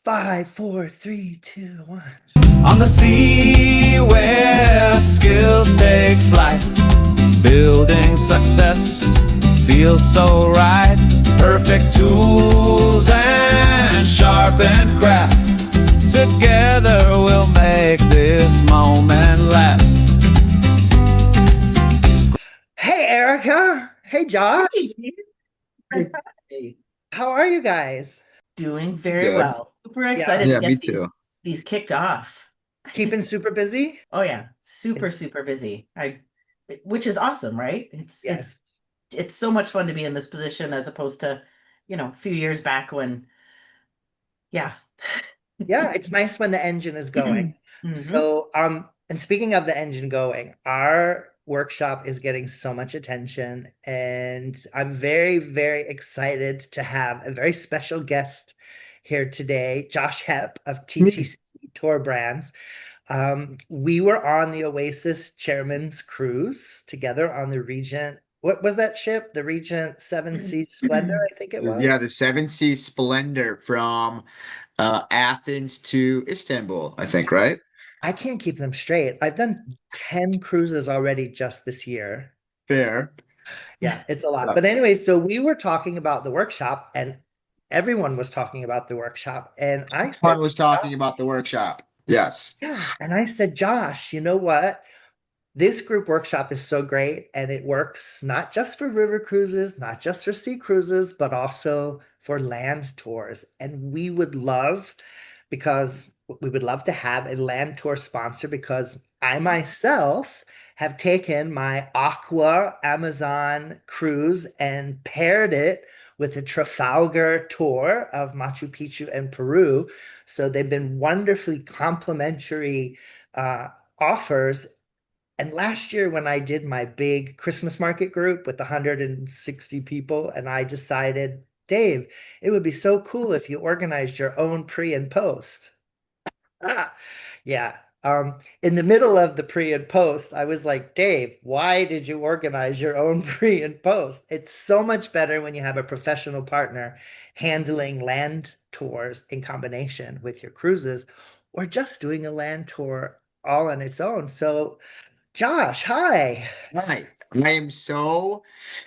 Five, four, three, two, one. On the sea where skills take flight, building success feels so right. Perfect tools and sharpened craft, together we'll make this moment last. Hey, Erica. Hey, Josh. Hey, How are you guys? doing very Good. well. Super excited Yeah, to me get too. these kicked off. Keeping super busy? Oh yeah, super busy. Which is awesome, right? Yes. It's so much fun to be in this position as opposed to, a few years back when, yeah. Yeah, it's nice when the engine is going. Mhm. So, and speaking of the engine going, our workshop is getting so much attention, and I'm very, very excited to have a very special guest here today, Josh Hepp of TTC Brands. We were on the Oasis Chairman's Cruise together on the Regent. What was that ship? The Regent Seven Seas Splendor, I think it Yeah, was. the Seven Seas Splendor from Athens to Istanbul, I think, right? I can't keep them straight. I've done 10 cruises already just this year. Fair. Yeah, it's a lot. Yeah. But anyway, so we were talking about the workshop and everyone was talking about the workshop. And I Juan said, was talking about the workshop. Yes. yeah. And I said, Josh, you know what? This group workshop is so great and it works not just for river cruises, not just for sea cruises, but also for land tours. And we would love to have a land tour sponsor because I myself have taken my Aqua Amazon cruise and paired it with a Trafalgar tour of Machu Picchu and Peru. So they've been wonderfully complimentary offers. And last year, when I did my big Christmas market group with 160 people, and I decided, Dave, it would be so cool if you organized your own pre and post. Ah, yeah. In the middle of the pre and post, I was like, Dave, why did you organize your own pre and post? It's so much better when you have a professional partner handling land tours in combination with your cruises or just doing a land tour all on its own. So, Josh, hi. Hi. I am so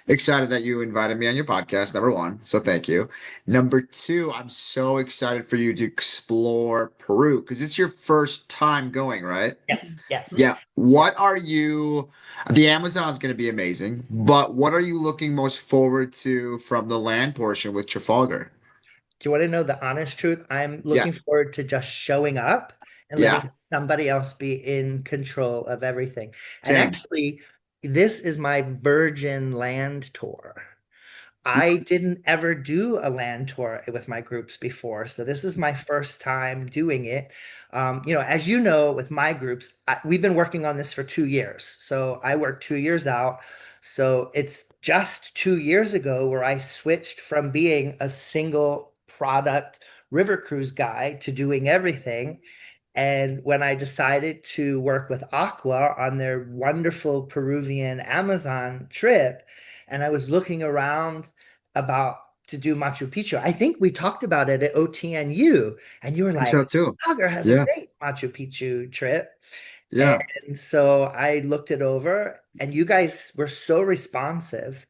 excited that you invited me on your podcast, number one. So thank you. Number two, I'm so excited for you to explore Peru because it's your first time going, right? Yes, yes. Yeah. What are you? The Amazon's going to be amazing, but what are you looking most forward to from the land portion with Trafalgar? Do you want to know the honest truth? I'm Yeah. looking forward to just showing up and Yeah. letting somebody else be in control of everything. And Same. actually, this is my virgin land tour. I didn't ever do a land tour with my groups before, so this is my first time doing it. As you know, with my groups, we've been working on this for 2 years. So I worked 2 years out. So it's just 2 years ago where I switched from being a single product river cruise guy to doing everything. And when I decided to work with Aqua on their wonderful Peruvian Amazon trip, and I was looking around about to do Machu Picchu, I think we talked about it at OTNU, and you were I think so like, too. Trafalgar has a Yeah. great Machu Picchu trip. Yeah. And so I looked it over, and you guys were so responsive.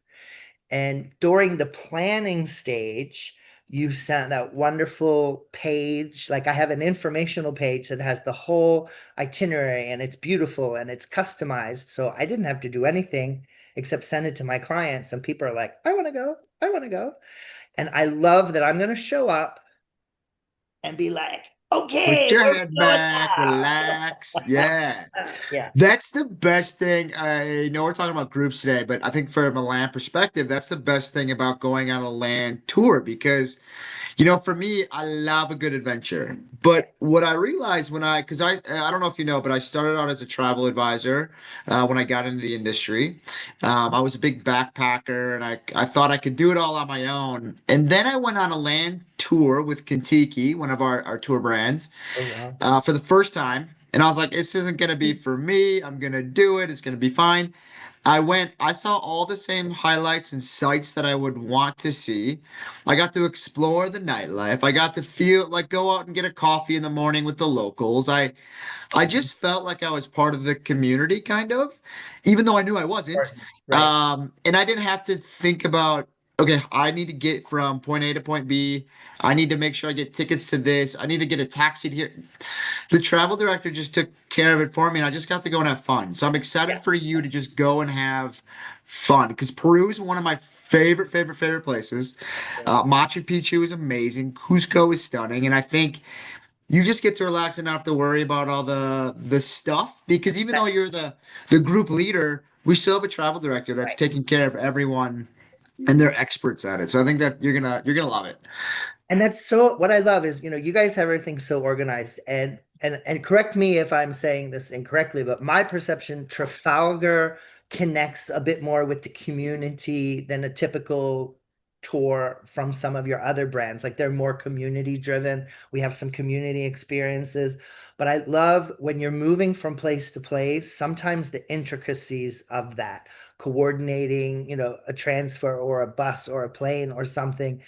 And during the planning stage, you sent that wonderful page. Like I have an informational page that has the whole itinerary and it's beautiful and it's customized. So I didn't have to do anything except send it to my clients. And people are like, I want to go. I want to go. And I love that I'm going to show up and be like, Put okay, your we're head going back, relax. Yeah. now. Yeah. That's the best thing. I know we're talking about groups today, but I think from a land perspective, that's the best thing about going on a land tour because, for me, I love a good adventure. Yeah. But what I realized because I don't know if you know, but I started out as a travel advisor when I got into the industry. I was a big backpacker and I thought I could do it all on my own. And then I went on a land tour with Contiki, one of our tour brands, Oh, wow. for the first time. And I was like, this isn't going to be for me. I'm going to do it. It's going to be fine. I saw all the same highlights and sites that I would want to see. I got to explore the nightlife. I got to feel like go out and get a coffee in the morning with the locals. I just felt like I was part of the community, kind of, even though I knew I wasn't. Important. Right. And I didn't have to think about, okay, I need to get from point A to point B. I need to make sure I get tickets to this. I need to get a taxi to here. The travel director just took care of it for me, and I just got to go and have fun. So I'm excited Yeah. for you to just go and have fun because Peru is one of my favorite places. Machu Picchu is amazing. Cusco is stunning, and I think you just get to relax and not have to worry about all the stuff because even though you're That's the group leader, we still have a travel director that's right. taking care of everyone and they're experts at it. So I think that you're gonna love it. And that's so what I love is, you guys have everything so organized and correct me if I'm saying this incorrectly, but my perception, Trafalgar connects a bit more with the community than a typical tour from some of your other brands. Like they're more community driven. We have some community experiences, but I love when you're moving from place to place, sometimes the intricacies of that, coordinating, a transfer or a bus or a plane or something.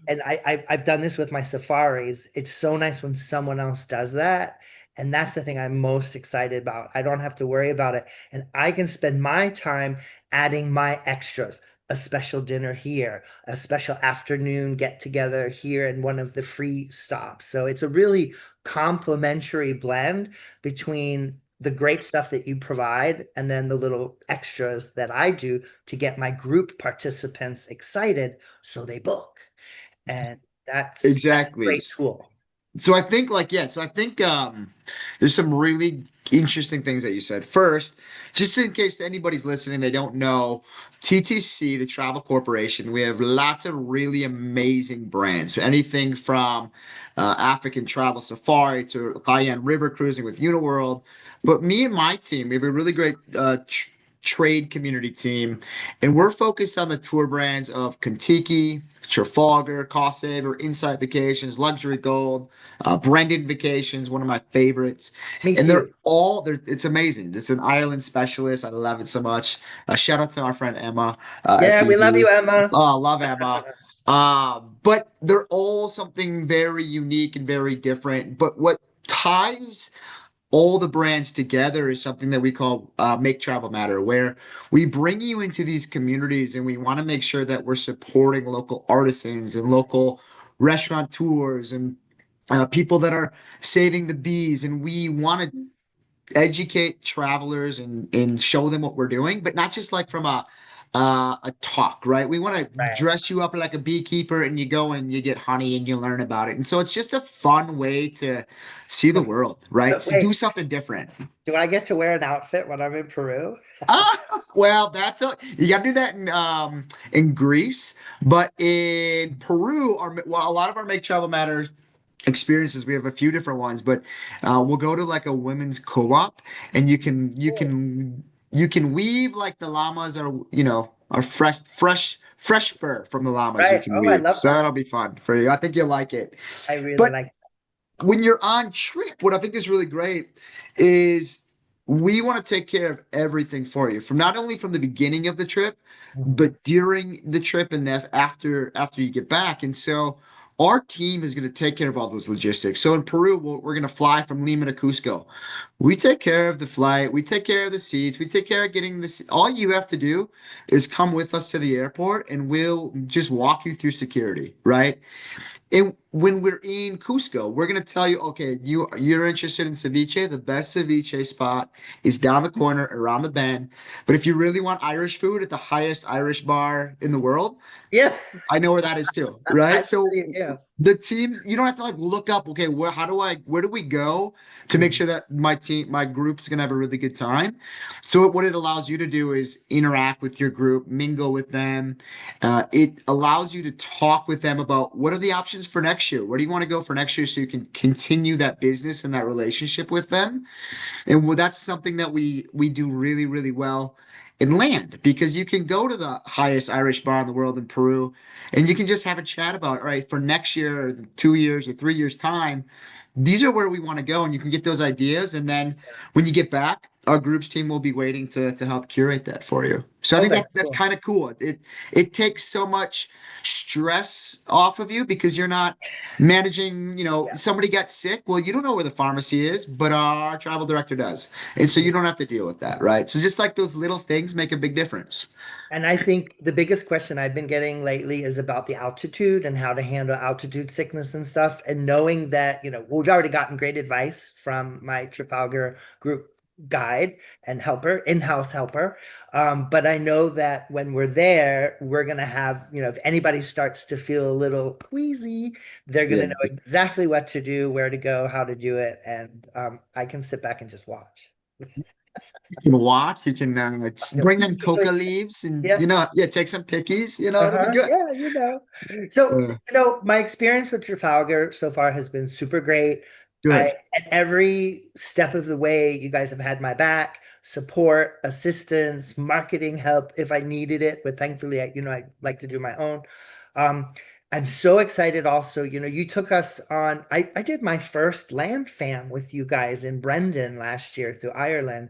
And I've done this with my safaris. It's so nice when someone else does that. And that's the thing I'm most excited about. I don't have to worry about it. And I can spend my time adding my extras, a special dinner here, a special afternoon get together here in one of the free stops. So it's a really complementary blend between the great stuff that you provide and then the little extras that I do to get my group participants excited so they book. And that's a Exactly. great tool. So I think there's some really interesting things that you said. First, just in case anybody's listening, they don't know, TTC, the travel corporation, we have lots of really amazing brands. So anything from African Travel Safari to high-end river cruising with Uniworld. But me and my team, we have a really great trade community team, and we're focused on the tour brands of Contiki, Trafalgar, Cost Saver, Insight Vacations, Luxury Gold, Brendan Vacations, one of my favorites. Me And too. it's amazing. It's an Ireland specialist. I love it so much. Shout out to our friend Emma at Yeah, we love you, BV. Emma. Oh, love Emma. But they're all something very unique and very different. But what ties all the brands together is something that we call Make Travel Matter, where we bring you into these communities and we want to make sure that we're supporting local artisans and local restaurateurs and people that are saving the bees. And we want to educate travelers and show them what we're doing, but not just like from a talk, right? We want to Right. dress you up like a beekeeper and you go and you get honey and you learn about it. And so it's just a fun way to see the world, right? But So do wait, something different. do I get to wear an outfit when I'm in Peru? Well, you got to do that in Greece, but in Peru, a lot of our Make Travel Matters experiences. We have a few different ones, but we'll go to like a women's co-op, and you can weave like the llamas are fresh fur from the llamas. You Right. can Oh, I weave, love so that. that'll be fun for you. I think you'll like it. I really But like when you're on trip, what I think is really great is we want to take care of everything for you, from not only from the beginning of the trip, that. but during the trip and after you get back. And so our team is going to take care of all those logistics. So in Peru, we're going to fly from Lima to Cusco. We take care of the flight. We take care of the seats. We take care of getting this. All you have to do is come with us to the airport and we'll just walk you through security, right? And when we're in Cusco, we're gonna tell you, okay, you're interested in ceviche. The best ceviche spot is down the corner, around the bend. But if you really want Irish food at the highest Irish bar in the world, Yeah. I know where that is too, I right? So believe you. the teams, you don't have to like look up, okay, where do we go to make sure that my group's gonna have a really good time? So what it allows you to do is interact with your group, mingle with them. It allows you to talk with them about what are the options for next year? Where do you want to go for next year so you can continue that business and that relationship with them? And that's something that we do really, really well. and land, because you can go to the highest Irish bar in the world in Peru and you can just have a chat about, all right, for next year or 2 years or 3 years time, these are where we want to go. And you can get those ideas. And then when you get back, our groups team will be waiting to help curate that for you. So I Oh, think that's that's cool. kind of cool. It takes so much stress off of you because you're not managing, Yeah. somebody got sick. Well, you don't know where the pharmacy is, but our travel director does. And so you don't have to deal with that, right? So just like those little things make a big difference. And I think the biggest question I've been getting lately is about the altitude and how to handle altitude sickness and stuff. And knowing that, we've already gotten great advice from my Trafalgar group guide and helper, in-house helper. But I know that when we're there, we're going to have, if anybody starts to feel a little queasy, they're going Yeah. to know exactly what to do, where to go, how to do it. And I can sit back and just watch. You can watch, you can bring them coca Usually, leaves and, yeah. yeah, take some pickies, it'll be Uh-huh. good. Yeah, So, Uh, my experience with Trafalgar so far has been super great. Good. At every step of the way, you guys have had my back, support, assistance, marketing help if I needed it. But thankfully, I like to do my own. Um, I'm so excited also, you took us on, I did my first land fam with you guys in Brendan last year through Ireland.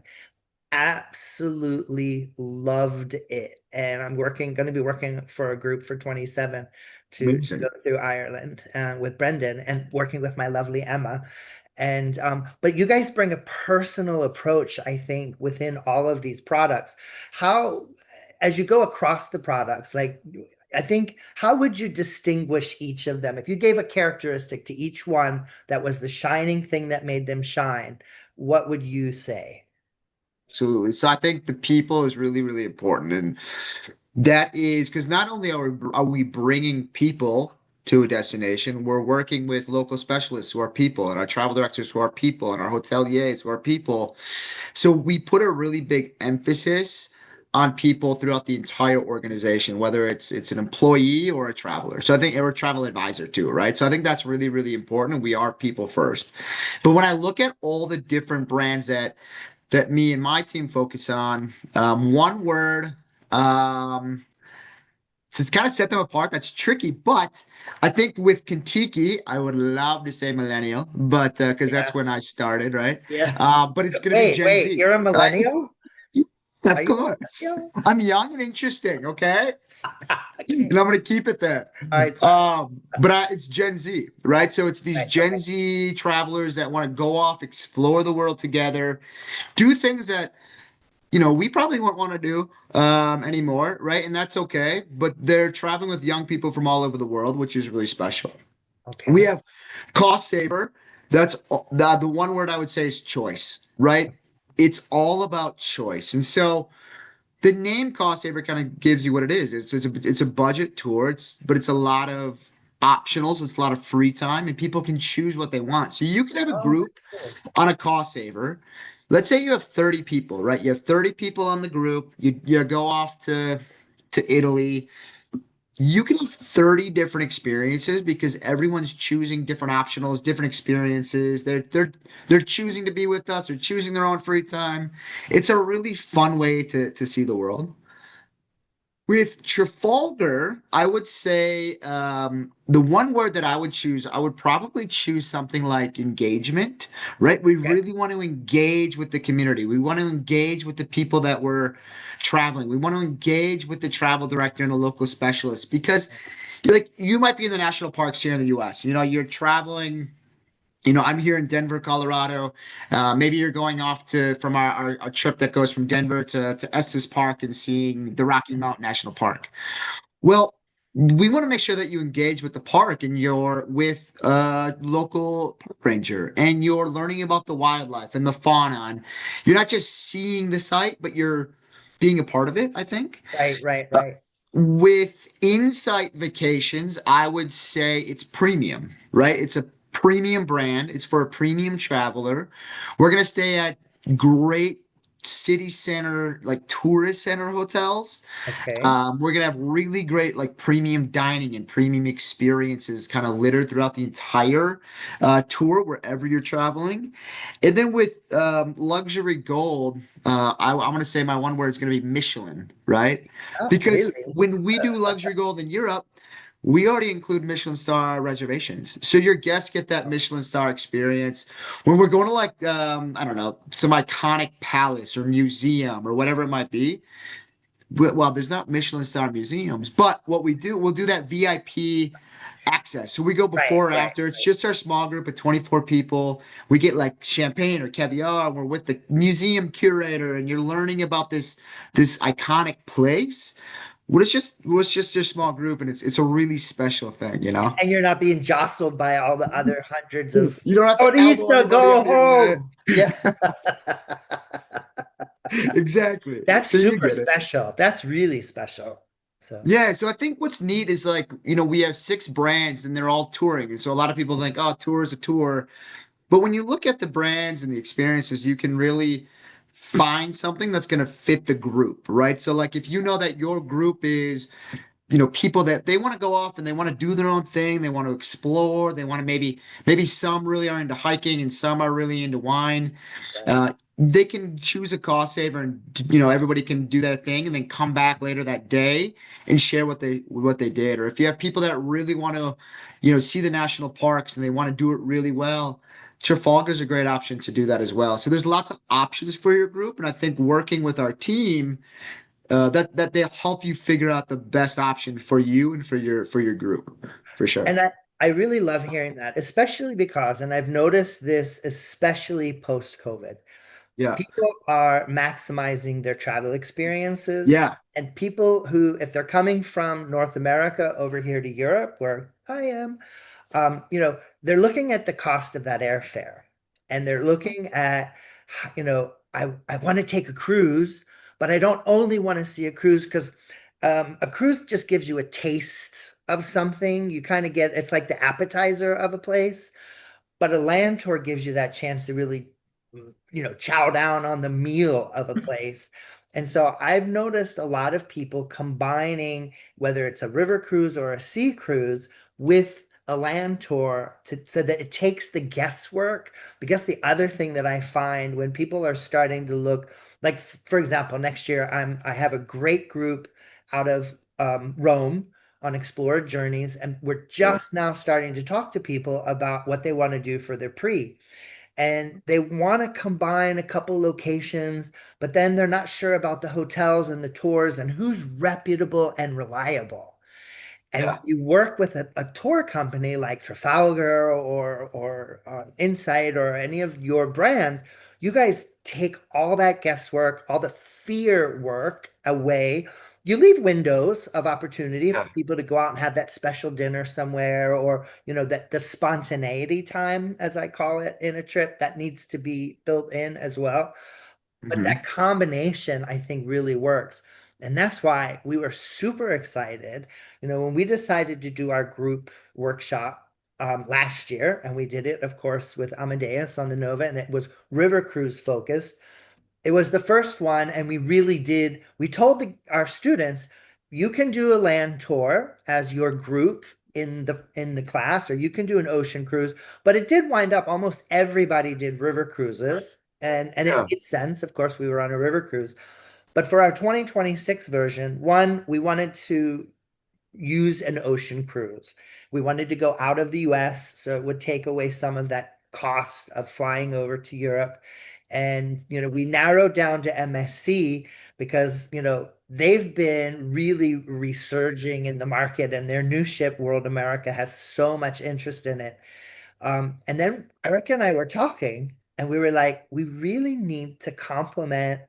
Absolutely loved it. And I'm going to be working for a group for 27 to Amazing. go through Ireland with Brendan and working with my lovely Emma. And but you guys bring a personal approach, I think, within all of these products. How, as you go across the products, like I think, how would you distinguish each of them? If you gave a characteristic to each one that was the shining thing that made them shine, what would you say? Absolutely. So I think the people is really, really important. And that is because not only are we bringing people to a destination, we're working with local specialists who are people and our travel directors who are people and our hoteliers who are people. So we put a really big emphasis on people throughout the entire organization, whether it's an employee or a traveler. So I think, or a travel advisor too, right? So I think that's really, really important. We are people first. But when I look at all the different brands that me and my team focus on. One word. So it's kind of set them apart. That's tricky, but I think with Contiki, I would love to say millennial, but because that's Yeah. when I started, right? Yeah. But it's going to be Gen Wait, Z, you're a right? millennial? Are Of you a course. millennial? I'm young and interesting, okay? Okay. And I'm going to keep it there. All right, sorry. But it's Gen Z, right? So it's these Right, Gen okay. Z travelers that want to go off, explore the world together, do things that we probably won't want to do anymore, right? And that's okay. But they're traveling with young people from all over the world, which is really special. We Okay. have cost saver. That's the one word I would say is choice, right? It's all about choice. And so the name cost saver kind of gives you what it is. It's a budget tour. But it's a lot of optionals. It's a lot of free time, and people can choose what they want. So you can have a Oh, group cool. on a cost saver. Let's say you have 30 people, right? You have 30 people on the group. You go off to Italy. You can have 30 different experiences because everyone's choosing different optionals, different experiences. They're choosing to be with us, they're choosing their own free time. It's a really fun way to see the world. With Trafalgar, I would say the one word that I would choose, I would probably choose something like engagement, right? We Okay. really want to engage with the community. We want to engage with the people that we're traveling. We want to engage with the travel director and the local specialist because like you might be in the national parks here in the US. You're traveling. I'm here in Denver, Colorado. Maybe you're going off from our trip that goes from Denver to Estes Park and seeing the Rocky Mountain National Park. Well, we want to make sure that you engage with the park and you're with a local park ranger and you're learning about the wildlife and the fauna. And you're not just seeing the site, but you're being a part of it, I think. Right, right, Uh, right. with Insight Vacations, I would say it's premium, right? It's a premium brand. It's for a premium traveler. We're going to stay at great city center, like tourist center hotels. Okay. We're gonna have really great like premium dining and premium experiences kind of littered throughout the entire tour wherever you're traveling. And then with luxury gold, I want to say my one word is gonna be Michelin, right? Oh, Because really? when we do luxury gold in Europe, we already include Michelin star reservations. So your guests get that Michelin star experience. When we're going to like I don't know, some iconic palace or museum or whatever it might be, well, there's not Michelin star museums, but what we do, we'll do that VIP access. So we go Right, before or right. after. It's just our small group of 24 people. We get like champagne or caviar. We're with the museum curator, and you're learning about this iconic place. Well, it's just your small group, and it's a really special thing, you know? And you're not being jostled by all the other hundreds of You don't have to elbow Northeaster, anybody go on the home. Yeah. exactly. That's So you super get it. special. That's really special. So, Yeah, so I think what's neat is like, we have six brands and they're all touring. And so a lot of people think, oh, tour is a tour. But when you look at the brands and the experiences, you can really find something that's going to fit the group, right? So like if you know that your group is, people that they want to go off and they want to do their own thing, they want to explore, they want to maybe some really are into hiking and some are really into wine. right. They can choose a cost saver and everybody can do their thing and then come back later that day and share what they did. Or if you have people that really want to see the national parks and they want to do it really well, Trafalgar is a great option to do that as well. So there's lots of options for your group, and I think working with our team, that they'll help you figure out the best option for you and for your group, for sure. And I really love hearing that, especially because, and I've noticed this especially post-COVID, Yeah. people are maximizing their travel experiences. Yeah. And people who, if they're coming from North America over here to Europe, where I am, they're looking at the cost of that airfare and they're looking at, I want to take a cruise, but I don't only want to see a cruise because a cruise just gives you a taste of something. You kind of get, it's like the appetizer of a place, but a land tour gives you that chance to really, chow down on the meal of a place. And so I've noticed a lot of people combining, whether it's a river cruise or a sea cruise, with a land tour so that it takes the guesswork. Because the other thing that I find when people are starting to look, like for example, next year I have a great group out of Rome on Explorer Journeys, and we're Yeah. just now starting to talk to people about what they want to do for their pre. And they want to combine a couple locations, but then they're not sure about the hotels and the tours and who's reputable and reliable. And when Yeah. you work with a tour company like Trafalgar or Insight or any of your brands, you guys take all that guesswork, all the fear work away. You leave windows of opportunity Yeah. for people to go out and have that special dinner somewhere, or that the spontaneity time, as I call it, in a trip that needs to be built in as well. But Hmm. that combination, I think, really works. And that's why we were super excited. When we decided to do our group workshop last year, and we did it, of course, with Amadeus on the Nova, and it was river cruise focused. It was the first one, and we told our students, you can do a land tour as your group in the class, or you can do an ocean cruise. But it did wind up almost everybody did river cruises, and it Yeah. made sense. Of course, we were on a river cruise. But for our 2026 version, one, we wanted to use an ocean cruise. We wanted to go out of the US, so it would take away some of that cost of flying over to Europe. And, we narrowed down to MSC because, they've been really resurging in the market, and their new ship, World America, has so much interest in it. And then Erica and I were talking, and we were like, we really need to complement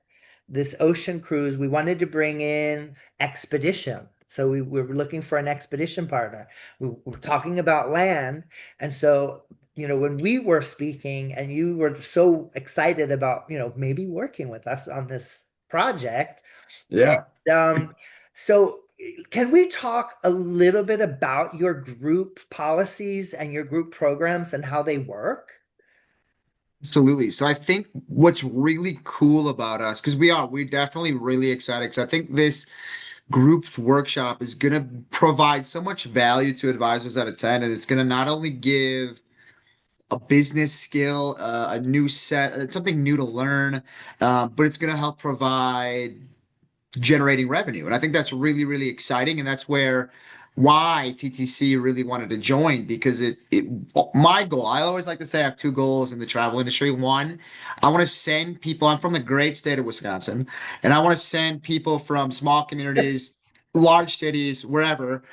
this ocean cruise. We wanted to bring in expedition. So we were looking for an expedition partner. We were talking about land. And so, when we were speaking and you were so excited about, maybe working with us on this project. And Yeah. so can we talk a little bit about your group policies and your group programs and how they work? Absolutely. So I think what's really cool about us, because we're definitely really excited, because I think this groups workshop is going to provide so much value to advisors that attend, and it's going to not only give a business skill, a new set, something new to learn, but it's going to help provide generating revenue. And I think that's really, really exciting. And that's why TTC really wanted to join, because my goal, I always like to say I have two goals in the travel industry. One, I want to send people, I'm from the great state of Wisconsin, and I want to send people from small communities, large cities, wherever,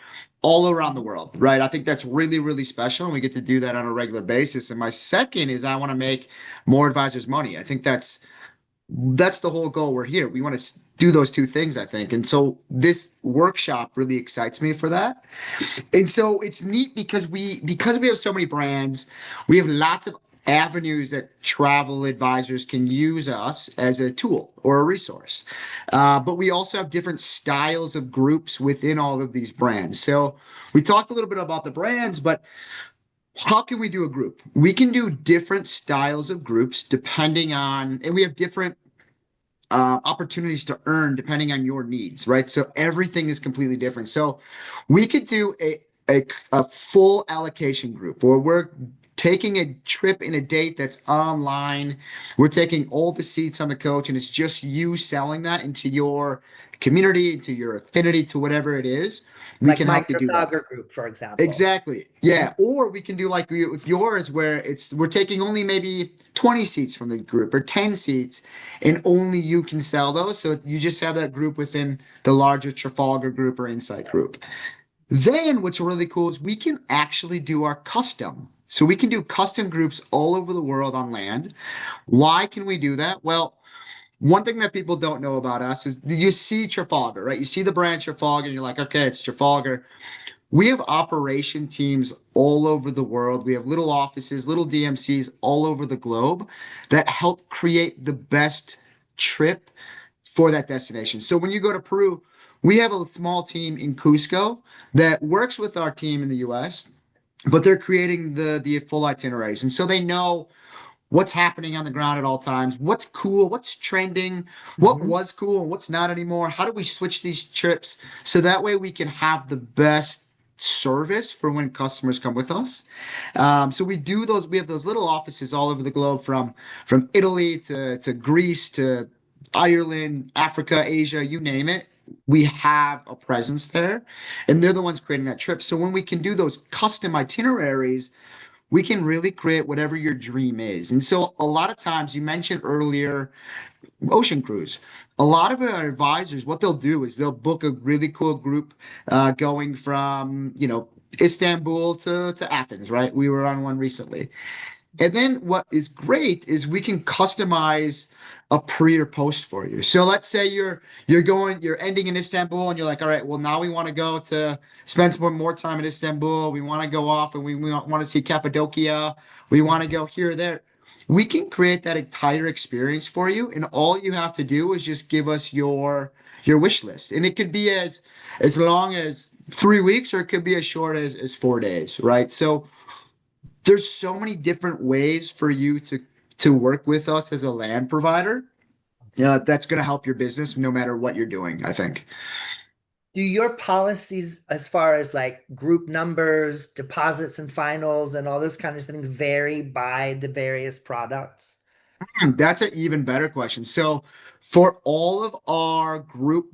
all around the world, right? I think that's really, really special, and we get to do that on a regular basis. And my second is I want to make more advisors money. I think that's the whole goal. We're here. We want to do those two things, I think. And so this workshop really excites me for that. And so it's neat because we have so many brands, we have lots of avenues that travel advisors can use us as a tool or a resource. But we also have different styles of groups within all of these brands. So we talked a little bit about the brands, but how can we do a group? We can do different styles of groups depending on, and we have different opportunities to earn depending on your needs, right? So everything is completely different. So we could do a full allocation group where we're taking a trip in a date that's online. We're taking all the seats on the coach, and it's just you selling that into your community, into your affinity, to whatever it is. We Like can my help you do that. Trafalgar group, for example. Exactly. Yeah. Or we can do like with yours, where we're taking only maybe 20 seats from the group or 10 seats, and only you can sell those. So you just have that group within the larger Trafalgar group or Insight group. Then what's really cool is we can actually do our custom. So we can do custom groups all over the world on land. Why can we do that? Well, one thing that people don't know about us is you see Trafalgar, right? You see the brand Trafalgar, and you're like, okay, it's Trafalgar. We have operation teams all over the world. We have little offices, little DMCs all over the globe that help create the best trip for that destination. So when you go to Peru, we have a small team in Cusco that works with our team in the US, but they're creating the full itineraries. And so they know what's happening on the ground at all times, what's cool, what's trending, what Mhm. was cool, and what's not anymore. How do we switch these trips so that way we can have the best service for when customers come with us? So we do those. We have those little offices all over the globe, from Italy to Greece to Ireland, Africa, Asia, you name it. We have a presence there, and they're the ones creating that trip. So when we can do those custom itineraries, we can really create whatever your dream is. And so a lot of times, you mentioned earlier ocean cruise. A lot of our advisors, what they'll do is they'll book a really cool group going from, Istanbul to Athens, right? We were on one recently. And then what is great is we can customize a pre or post for you. So let's say you're ending in Istanbul, and you're like, all right, well, now we want to go to spend some more time in Istanbul. We want to go off, and we want to see Cappadocia. We want to go here or there. We can create that entire experience for you, and all you have to do is just give us your wish list. And it could be as long as 3 weeks, or it could be as short as 4 days, right? So there's so many different ways for you to work with us as a land provider. That's going to help your business no matter what you're doing, I think. Do your policies, as far as like group numbers, deposits and finals, and all those kinds of things, vary by the various products? That's an even better question. So, for all of our group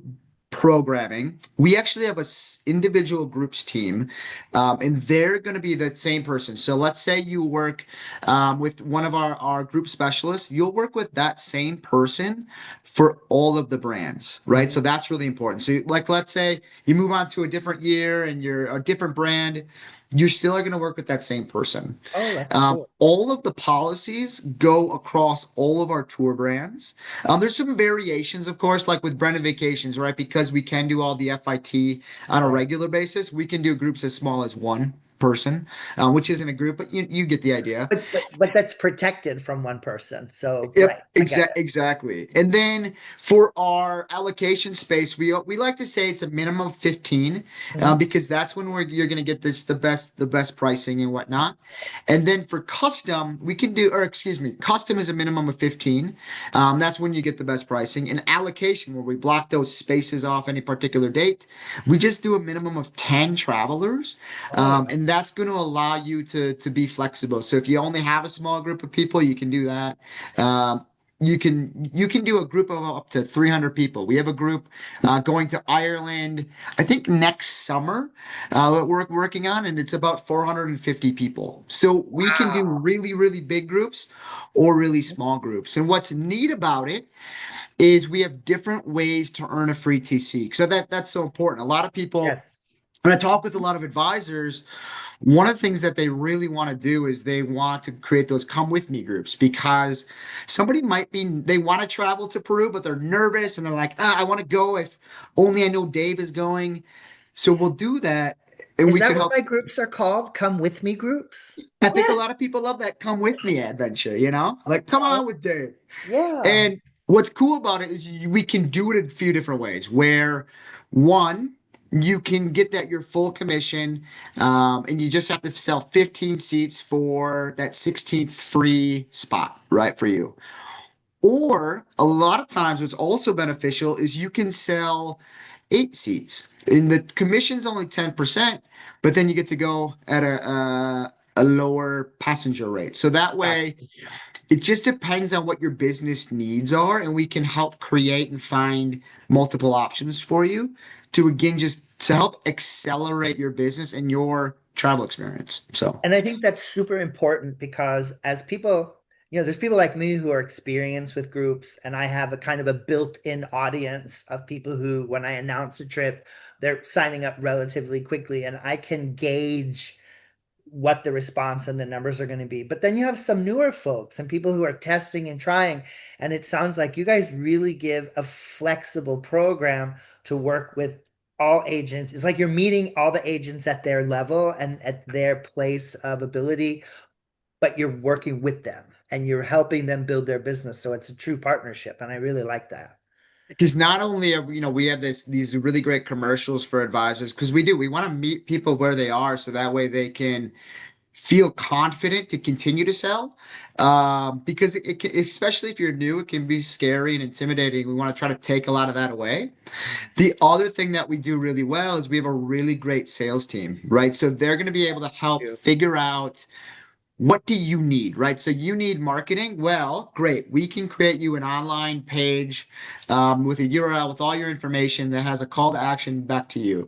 programming, we actually have a individual groups team, and they're going to be the same person. So, let's say you work with one of our group specialists, you'll work with that same person for all of the brands, right? So, that's really important. So, like, let's say you move on to a different year and you're a different brand, you're still going to work with that same person. Oh, that's cool. All of the policies go across all of our tour brands. There's some variations, of course, like with Brennan Vacations, right? Because we can do all the FIT on a Right. regular basis, we can do groups as small as one person, which isn't a group, but you get the idea. But that's protected from one person. So Yep, right, I get it. exactly. And then for our allocation space, we like to say it's a minimum of 15, Mhm. because that's when you're going to get this the best pricing and whatnot. And then for custom, we can do, or excuse me, custom is a minimum of 15. That's when you get the best pricing. And allocation, where we block those spaces off any particular date, we just do a minimum of 10 travelers, Oh, and that's going to allow you to be flexible. So if you only have a small group of people, you can do that. Um, you can do a group of up to 300 people. We have a group going to Ireland, I think next summer, that we're working on, and it's about 450 people. So we can do wow. really, really big groups or really small groups. And what's neat about it is we have different ways to earn a free TC. So that's so important. A lot of people, Yes. when I talk with a lot of advisors, one of the things that they really want to do is they want to create those come with me groups, because somebody might be, they want to travel to Peru, but they're nervous and they're like, I want to go if only I know Dave is going. So we'll do that, and Is we that can what help. my groups are called? Come with me groups? I think a lot of people love that come with me adventure, like come Okay. on with Dave. Yeah. And what's cool about it is we can do it in a few different ways. Where one, you can get that your full commission, and you just have to sell 15 seats for that 16th free spot, right, for you. Or a lot of times, what's also beneficial is you can sell 8 seats, and the commission's only 10%, but then you get to go at a lower passenger rate. So that Gotcha. way, it just depends on what your business needs are, and we can help create and find multiple options for you to, again, just to help accelerate your business and your travel experience. So, And I think that's super important because as people, there's people like me who are experienced with groups, and I have a kind of a built-in audience of people who, when I announce a trip, they're signing up relatively quickly, and I can gauge what the response and the numbers are going to be. But then you have some newer folks and people who are testing and trying. And it sounds like you guys really give a flexible program to work with all agents. It's like you're meeting all the agents at their level and at their place of ability, but you're working with them and you're helping them build their business. So it's a true partnership. And I really like that. because not only are, we have these really great commercials for advisors, because we want to meet people where they are, so that way they can feel confident to continue to sell. Because especially if you're new, it can be scary and intimidating. We want to try to take a lot of that away. The other thing that we do really well is we have a really great sales team, right? So they're going to be able to help You. figure out, what do you need, right? So you need marketing. Well, great. We can create you an online page, with a URL with all your information that has a call to action back to you.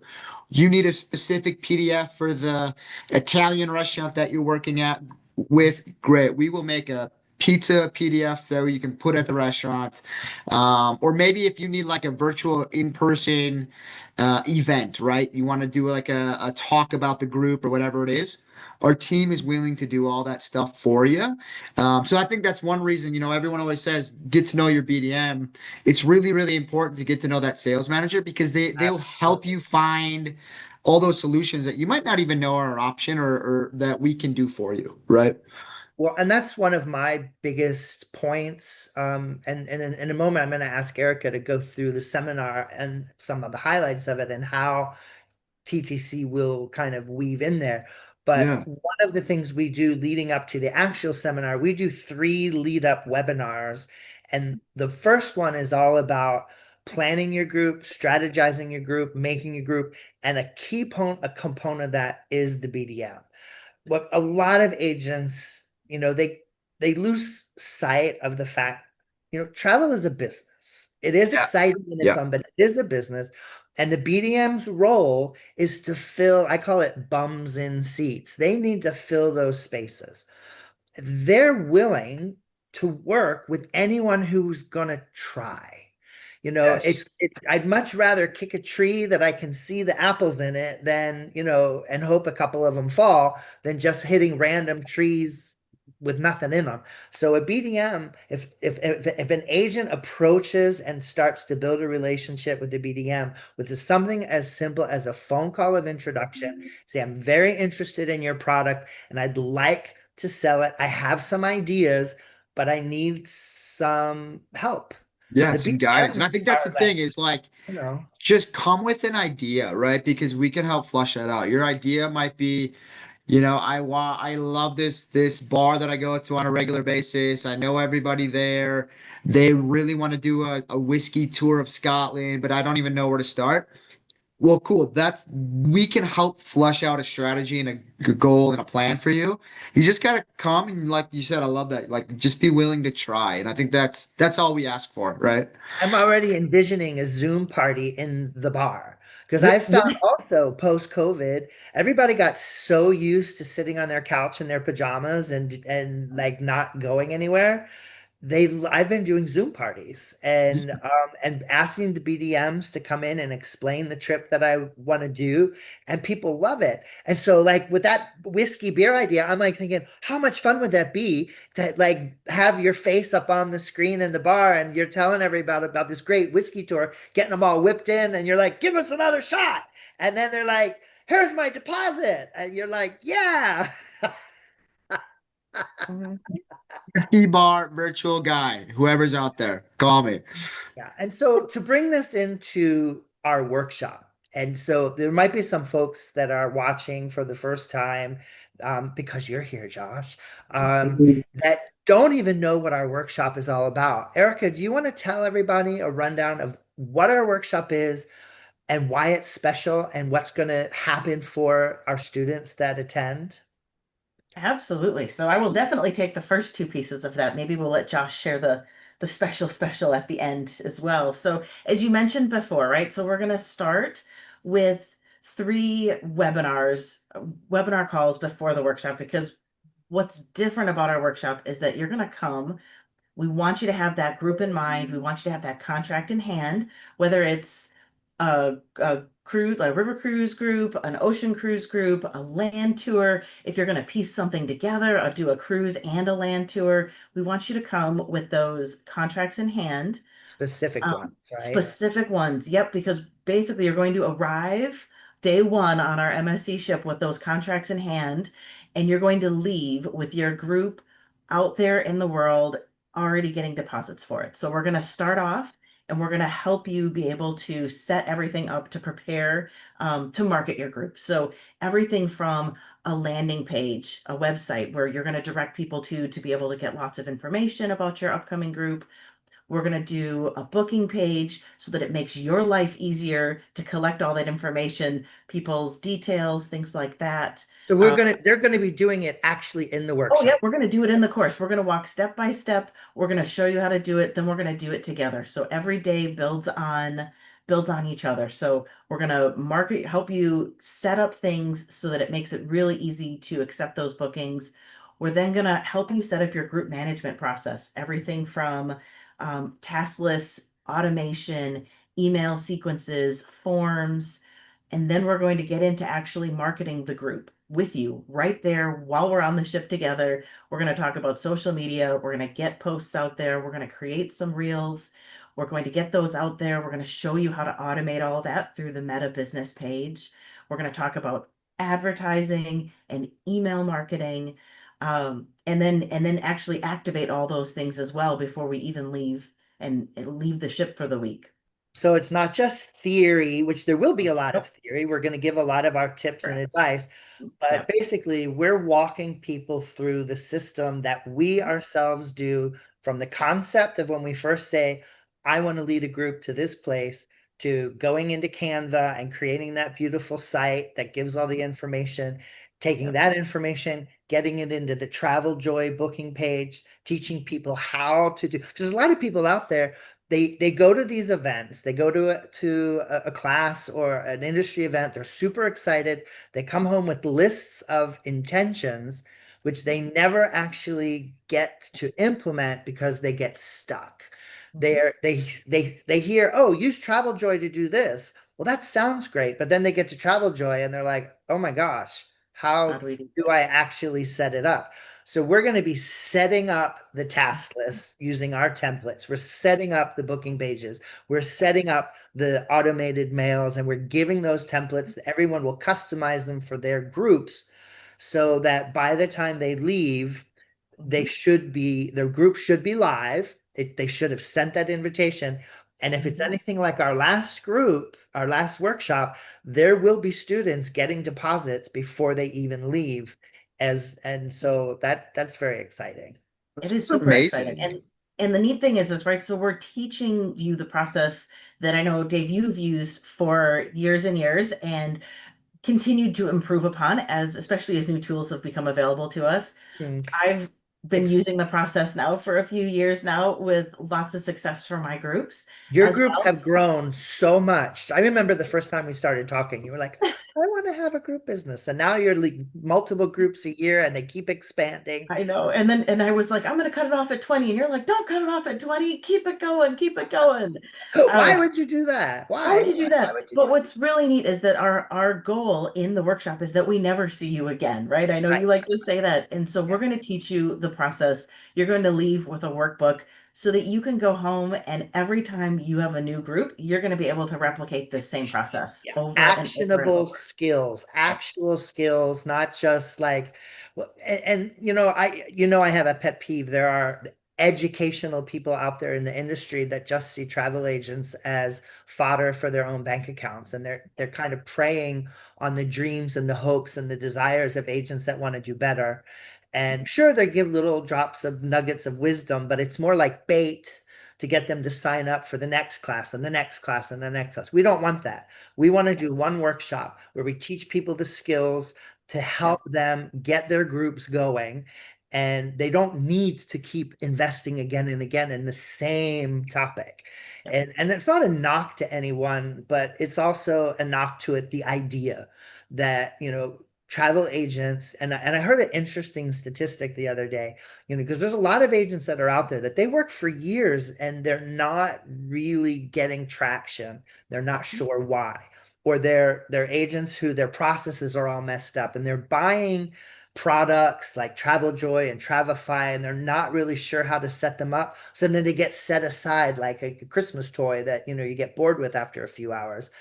You need a specific PDF for the Italian restaurant that you're working at with. Great. We will make a pizza PDF so you can put at the restaurant. Or maybe if you need like a virtual in-person event, right? You want to do like a talk about the group or whatever it is. Our team is willing to do all that stuff for you. So I think that's one reason, everyone always says, get to know your BDM. It's really, really important to get to know that sales manager, because they'll help Absolutely. you find all those solutions that you might not even know are an option, or that we can do for you. Right. Well, and that's one of my biggest points. And in a moment, I'm going to ask Erica to go through the seminar and some of the highlights of it and how TTC will kind of weave in there. But Yeah. one of the things we do leading up to the actual seminar, we do 3 lead-up webinars. And the first one is all about planning your group, strategizing your group, making your group, and a component of that is the BDM. What a lot of agents, they lose sight of the fact, travel is a business. It is Yeah. exciting in its Yeah. own, but it is a business. And the BDM's role is to fill, I call it bums in seats. They need to fill those spaces. They're willing to work with anyone who's gonna try. Yes. I'd much rather kick a tree that I can see the apples in it than, and hope a couple of them fall than just hitting random trees with nothing in them. So a BDM, if an agent approaches and starts to build a relationship with the BDM with something as simple as a phone call of introduction, say, I'm very interested in your product and I'd like to sell it. I have some ideas, but I need some help. Yeah, The some guidance. And BDMs I think that's are the like, thing is like, you know, just come with an idea, right? Because we can help flush that out. Your idea might be, I love this bar that I go to on a regular basis. I know everybody there. They really want to do a whiskey tour of Scotland, but I don't even know where to start. Well, cool. We can help flush out a strategy and a goal and a plan for you. You just gotta come and, like you said, I love that. Like, just be willing to try. And I think that's all we ask for, right? I'm already envisioning a Zoom party in the bar because Yeah, I found also post COVID, everybody got so used to sitting on their couch in their pajamas and like not going anywhere. I've been doing Zoom parties and asking the BDMs to come in and explain the trip that I want to do, and people love it. And so like with that whiskey beer idea, I'm like thinking, how much fun would that be to like have your face up on the screen in the bar and you're telling everybody about this great whiskey tour, getting them all whipped in, and you're like, give us another shot. And then they're like, here's my deposit. And you're like, yeah. key bar virtual guy, whoever's out there, call me. Yeah. And so to bring this into our workshop, and so there might be some folks that are watching for the first time, because you're here, Josh, that don't even know what our workshop is all about. Erica, do you want to tell everybody a rundown of what our workshop is and why it's special and what's going to happen for our students that attend? Absolutely. So I will definitely take the first two pieces of that. Maybe we'll let Josh share the special at the end as well. So as you mentioned before, right? So we're going to start with three webinar calls before the workshop, because what's different about our workshop is that you're going to come. We want you to have that group in mind. We want you to have that contract in hand, whether it's a cruise, like river cruise group, an ocean cruise group, a land tour. If you're going to piece something together, or do a cruise and a land tour, we want you to come with those contracts in hand. Specific ones, right? Specific ones. Yep, because basically you're going to arrive day one on our MSC ship with those contracts in hand, and you're going to leave with your group out there in the world already getting deposits for it. So we're going to start off and we're going to help you be able to set everything up to prepare to market your group. So everything from a landing page, a website where you're going to direct people to be able to get lots of information about your upcoming group. We're going to do a booking page so that it makes your life easier to collect all that information, people's details, things like that. So Uh, they're gonna be doing it actually in the oh, yeah, workshop. we're going to do it in the course. We're going to walk step by step. We're going to show you how to do it. Then we're going to do it together. So every day builds on each other. So we're going to market, help you set up things so that it makes it really easy to accept those bookings. We're then going to help you set up your group management process, everything from task lists, automation, email sequences, forms, and then we're going to get into actually marketing the group with you right there while we're on the ship together. We're going to talk about social media. We're going to get posts out there. We're going to create some reels. We're going to get those out there. We're going to show you how to automate all that through the Meta business page. We're going to talk about advertising and email marketing. And then actually activate all those things as well before we even leave and leave the ship for the week. So it's not just theory, which there will be a lot of Yep. theory. We're going to give a lot of our tips and Correct. advice, but Yep. basically we're walking people through the system that we ourselves do from the concept of when we first say, I want to lead a group to this place, to going into Canva and creating that beautiful site that gives all the information, taking Yep. that information, getting it into the Travel Joy booking page, teaching people how to do, because there's a lot of people out there, they go to these events, they go to a class or an industry event, they're super excited, they come home with lists of intentions which they never actually get to implement because they get stuck. Mhm. They hear, oh, use Travel Joy to do this. Well, that sounds great, but then they get to Travel Joy and they're like, oh my gosh, How how do we do do I this? actually set it up? So we're going to be setting up the task list using our templates. We're setting up the booking pages. We're setting up the automated mails, and we're giving those templates. Everyone will customize them for their groups so that by the time they leave, they should be, their group should be live. They should have sent that invitation. And if it's anything like our last group, our last workshop, there will be students getting deposits before they even leave. And so that's very exciting. It is It's super exciting. amazing. And the neat thing is right, so we're teaching you the process that I know, Dave, you've used for years and years and continued to improve upon as especially as new tools have become available to us. Mm. I've been It's using the process now for a few years now with lots of success for my groups Your as groups well. have grown so much. I remember the first time we started talking, you were like, I want to have a group business. And now you're like multiple groups a year and they keep expanding. I know. And I was like, I'm gonna cut it off at 20. And you're like, don't cut it off at 20. Keep it going, keep it going. Why Um, would you do that? Why Why? would you do Why that? would you But do what's really neat is that our goal in the workshop is that we never see you again, right? I know that? you like to say that. And so we're going to teach you the process. You're going to leave with a workbook so that you can go home and every time you have a new group, you're going to be able to replicate the same process Yeah, over and over and actionable over. skills, Yep. actual skills, not just like, well, and I have a pet peeve. There are educational people out there in the industry that just see travel agents as fodder for their own bank accounts, and they're kind of preying on the dreams and the hopes and the desires of agents that want to do better. And sure, they give little drops of nuggets of wisdom, but it's more like bait to get them to sign up for the next class and the next class and the next class. We don't want that. We want to do one workshop where we teach people the skills to Yeah. help them get their groups going. And they don't need to keep investing again and again in the same topic. Yep. And it's not a knock to anyone, but it's also a knock to it, the idea that, travel agents, and I heard an interesting statistic the other day, because there's a lot of agents that are out there that they work for years and they're not really getting traction. They're not sure why. Or they're agents who their processes are all messed up and they're buying products like Travel Joy and Travify and they're not really sure how to set them up. So then they get set aside like a Christmas toy that you get bored with after a few hours.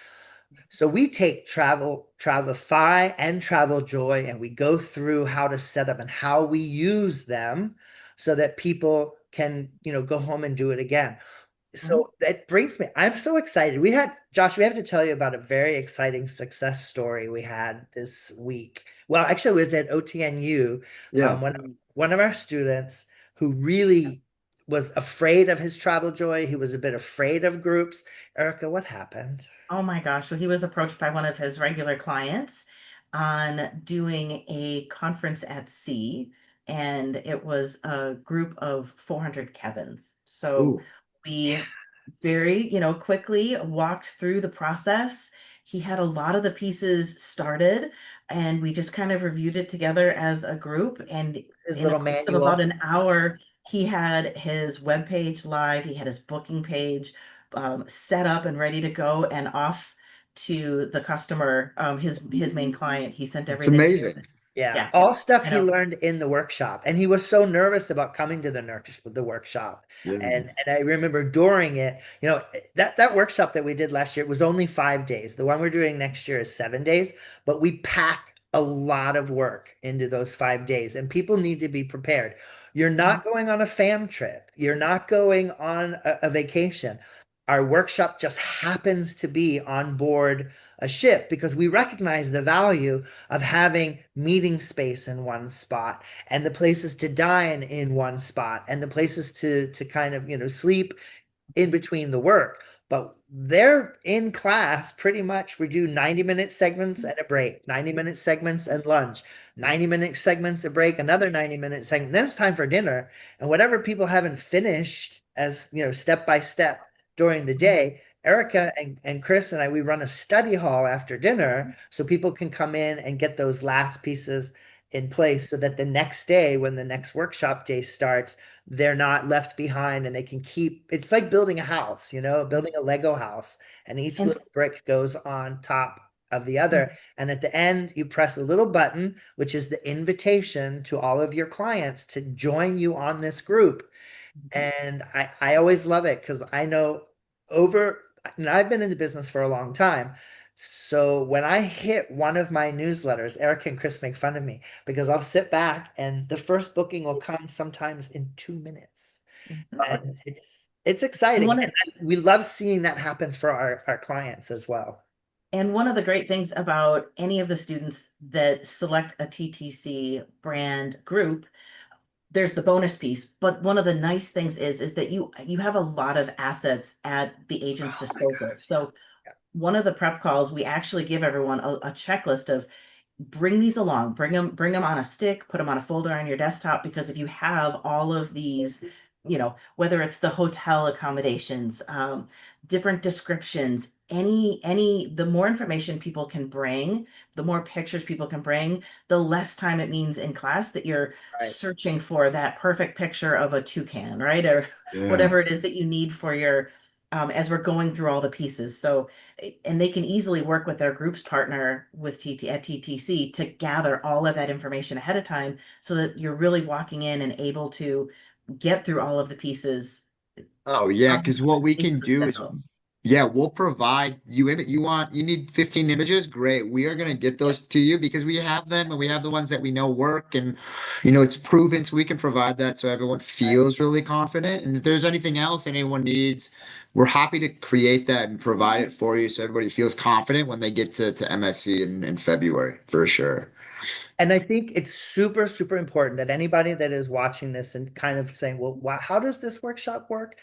So we take Travify and Travel Joy and we go through how to set up and how we use them so that people can, go home and do it again. Mhm. So that brings me, I'm so excited. Josh, we have to tell you about a very exciting success story we had this week. Well, actually, it was at OTNU. Yeah. One of our students who really was afraid of his Travel Joy, he was a bit afraid of groups. Erica, what happened? Oh my gosh. So he was approached by one of his regular clients on doing a conference at sea, and it was a group of 400 cabins. So Ooh. we very, quickly walked through the process. He had a lot of the pieces started, and we just kind of reviewed it together as a group. And His in a little course of about manual. an hour, he had his web page live, he had his booking page set up and ready to go and off to the customer, his main client. He sent It's everything to. amazing. Yeah, Yeah, all stuff I he know. learned in the workshop, and he was so nervous about coming to the workshop. Yeah. And I remember during it, that workshop that we did last year was only 5 days. The one we're doing next year is 7 days, but we pack a lot of work into those 5 days, and people need to be prepared. You're Mhm. not going on a fam trip. You're not going on a vacation. Our workshop just happens to be on board a ship because we recognize the value of having meeting space in one spot and the places to dine in one spot and the places to kind of sleep in between the work. But they're in class pretty much. We do 90-minute segments and a break, 90-minute segments and lunch, 90-minute segments, a break, another 90-minute segment. Then it's time for dinner. And whatever people haven't finished as step by step during the day, Erica and Chris and I, we run a study hall after dinner so people can come in and get those last pieces in place so that the next day, when the next workshop day starts, they're not left behind and they can keep, it's like building a house, building a Lego house, and each And little brick goes on top of the other. And at the end, you press a little button, which is the invitation to all of your clients to join you on this group. And I always love it because I know and I've been in the business for a long time. So when I hit one of my newsletters, Eric and Chris make fun of me because I'll sit back and the first booking will come sometimes in 2 minutes. And it's And exciting. one And of, we love seeing that happen for our clients as well. and one of the great things about any of the students that select a TTC brand group, there's the bonus piece, but one of the nice things is that you have a lot of assets at the agent's Oh my disposal. gosh. So one of the prep calls, we actually give everyone a checklist of bring these along, bring them on a stick, put them on a folder on your desktop, because if you have all of these, whether it's the hotel accommodations, different descriptions, the more information people can bring, the more pictures people can bring, the less time it means in class that you're Right. searching for that perfect picture of a toucan, right? Or Yeah. whatever it is that you need for your, as we're going through all the pieces. So, and they can easily work with their groups partner with at TTC to gather all of that information ahead of time so that you're really walking in and able to get through all of the pieces Oh yeah, on because what we pace can of the do is, schedule. yeah, we'll provide you you need 15 images. Great. We are going to get Yeah. those to you because we have them and we have the ones that we know work and it's proven, so we can provide that so everyone Right. feels really confident. And if there's anything else anyone needs, we're happy to create that and provide it for you so everybody feels confident when they get to MSC in February for sure. And I think it's super, super important that anybody that is watching this and kind of saying, well, how does this workshop work?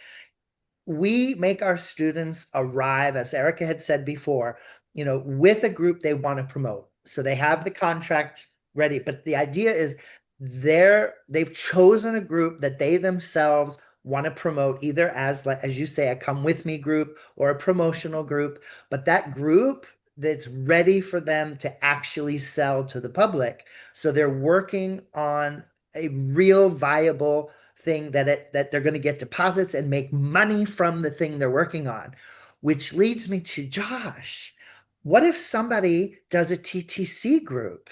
We make our students arrive, as Erica had said before, with a group they want to promote. So they have the contract ready, but the idea is they've chosen a group that they themselves want to promote, either as you say, a come with me group or a promotional group, but that group that's ready for them to actually sell to the public. So they're working on a real viable thing that they're going to get deposits and make money from the thing they're working on, which leads me to Josh. What if somebody does a TTC group?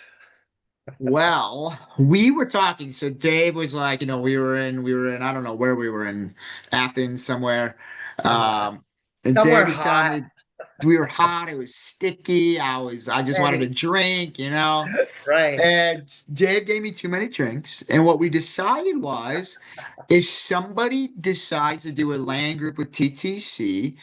Well, we were talking. So Dave was like, we were in, I don't know where we were in Athens somewhere. Somewhere, Um, and somewhere Dave was telling hot, me we were hot. It was sticky. I just wanted to ready, drink. right? And Dave gave me too many drinks. And what we decided was if somebody decides to do a land group with TTC,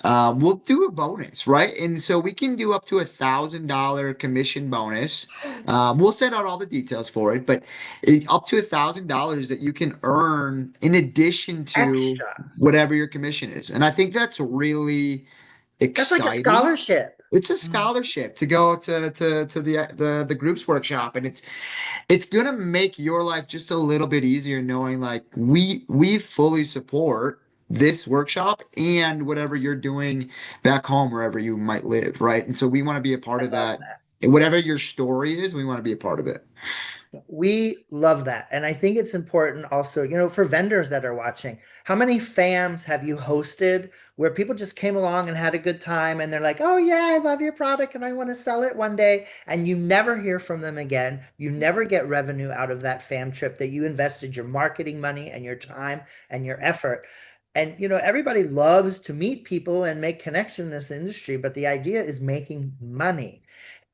we'll do a bonus, right? And so we can do up to $1,000 commission bonus. We'll send out all the details for it, but up to $1,000 that you can earn in addition to Extra. whatever your commission is. And I think that's really That's like a exciting. scholarship. It's a Mm. scholarship to go to the groups workshop, and it's gonna make your life just a little bit easier knowing like we fully support this workshop and whatever you're doing back home wherever you might live, right? And so we want to be a part I of love that. that. And whatever your story is, we want to be a part of it. We love that. And I think it's important also, for vendors that are watching, how many FAMs have you hosted where people just came along and had a good time and they're like, oh, yeah, I love your product and I want to sell it one day. And you never hear from them again. You never get revenue out of that FAM trip that you invested your marketing money and your time and your effort. And, everybody loves to meet people and make connections in this industry, but the idea is making money.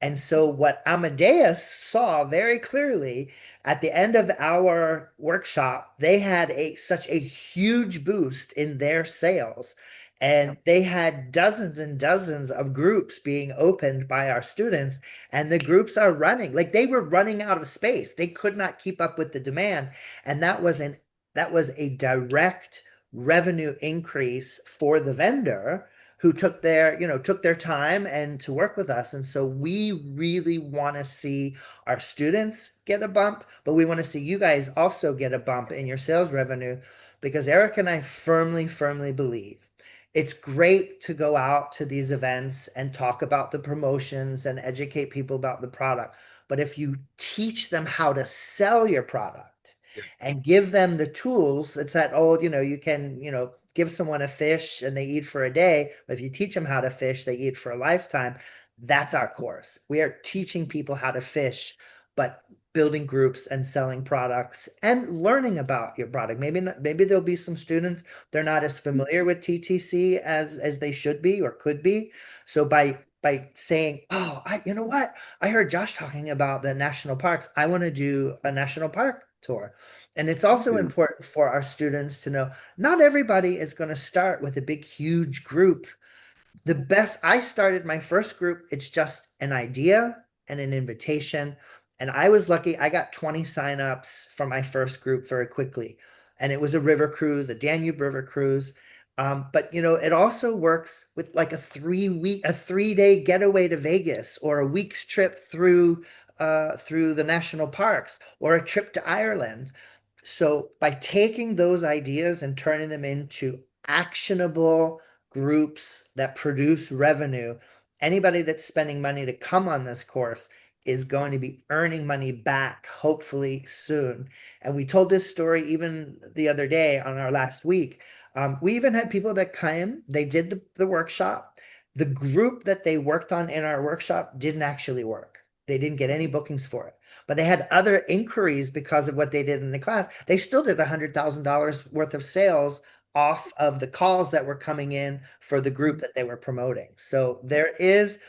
And so, what Amadeus saw very clearly at the end of our workshop, they had such a huge boost in their sales. And they had dozens and dozens of groups being opened by our students, and the groups are running like they were running out of space. They could not keep up with the demand, and that was a direct revenue increase for the vendor who took their time and to work with us. And so we really want to see our students get a bump, but we want to see you guys also get a bump in your sales revenue because Eric and I firmly, firmly believe it's great to go out to these events and talk about the promotions and educate people about the product. But if you teach them how to sell your product and give them the tools, it's that old, you can, give someone a fish and they eat for a day, but if you teach them how to fish, they eat for a lifetime. That's our course. We are teaching people how to fish, but building groups and selling products and learning about your product. Maybe there'll be some students, they're not as familiar with TTC as they should be or could be. So by saying, oh, you know what? I heard Josh talking about the national parks. I want to do a national park tour. And it's also Yeah. important for our students to know not everybody is going to start with a big, huge group. I started my first group, it's just an idea and an invitation. And I was lucky, I got 20 signups for my first group very quickly. And it was a river cruise, a Danube river cruise. But it also works with like a 3-day getaway to Vegas, or a week's trip through the national parks, or a trip to Ireland. So by taking those ideas and turning them into actionable groups that produce revenue, anybody that's spending money to come on this course is going to be earning money back, hopefully soon. And we told this story even the other day on our last week. We even had people that came, they did the workshop. The group that they worked on in our workshop didn't actually work. They didn't get any bookings for it, but they had other inquiries because of what they did in the class. They still did $100,000 worth of sales off of the calls that were coming in for the group that they were promoting. So there is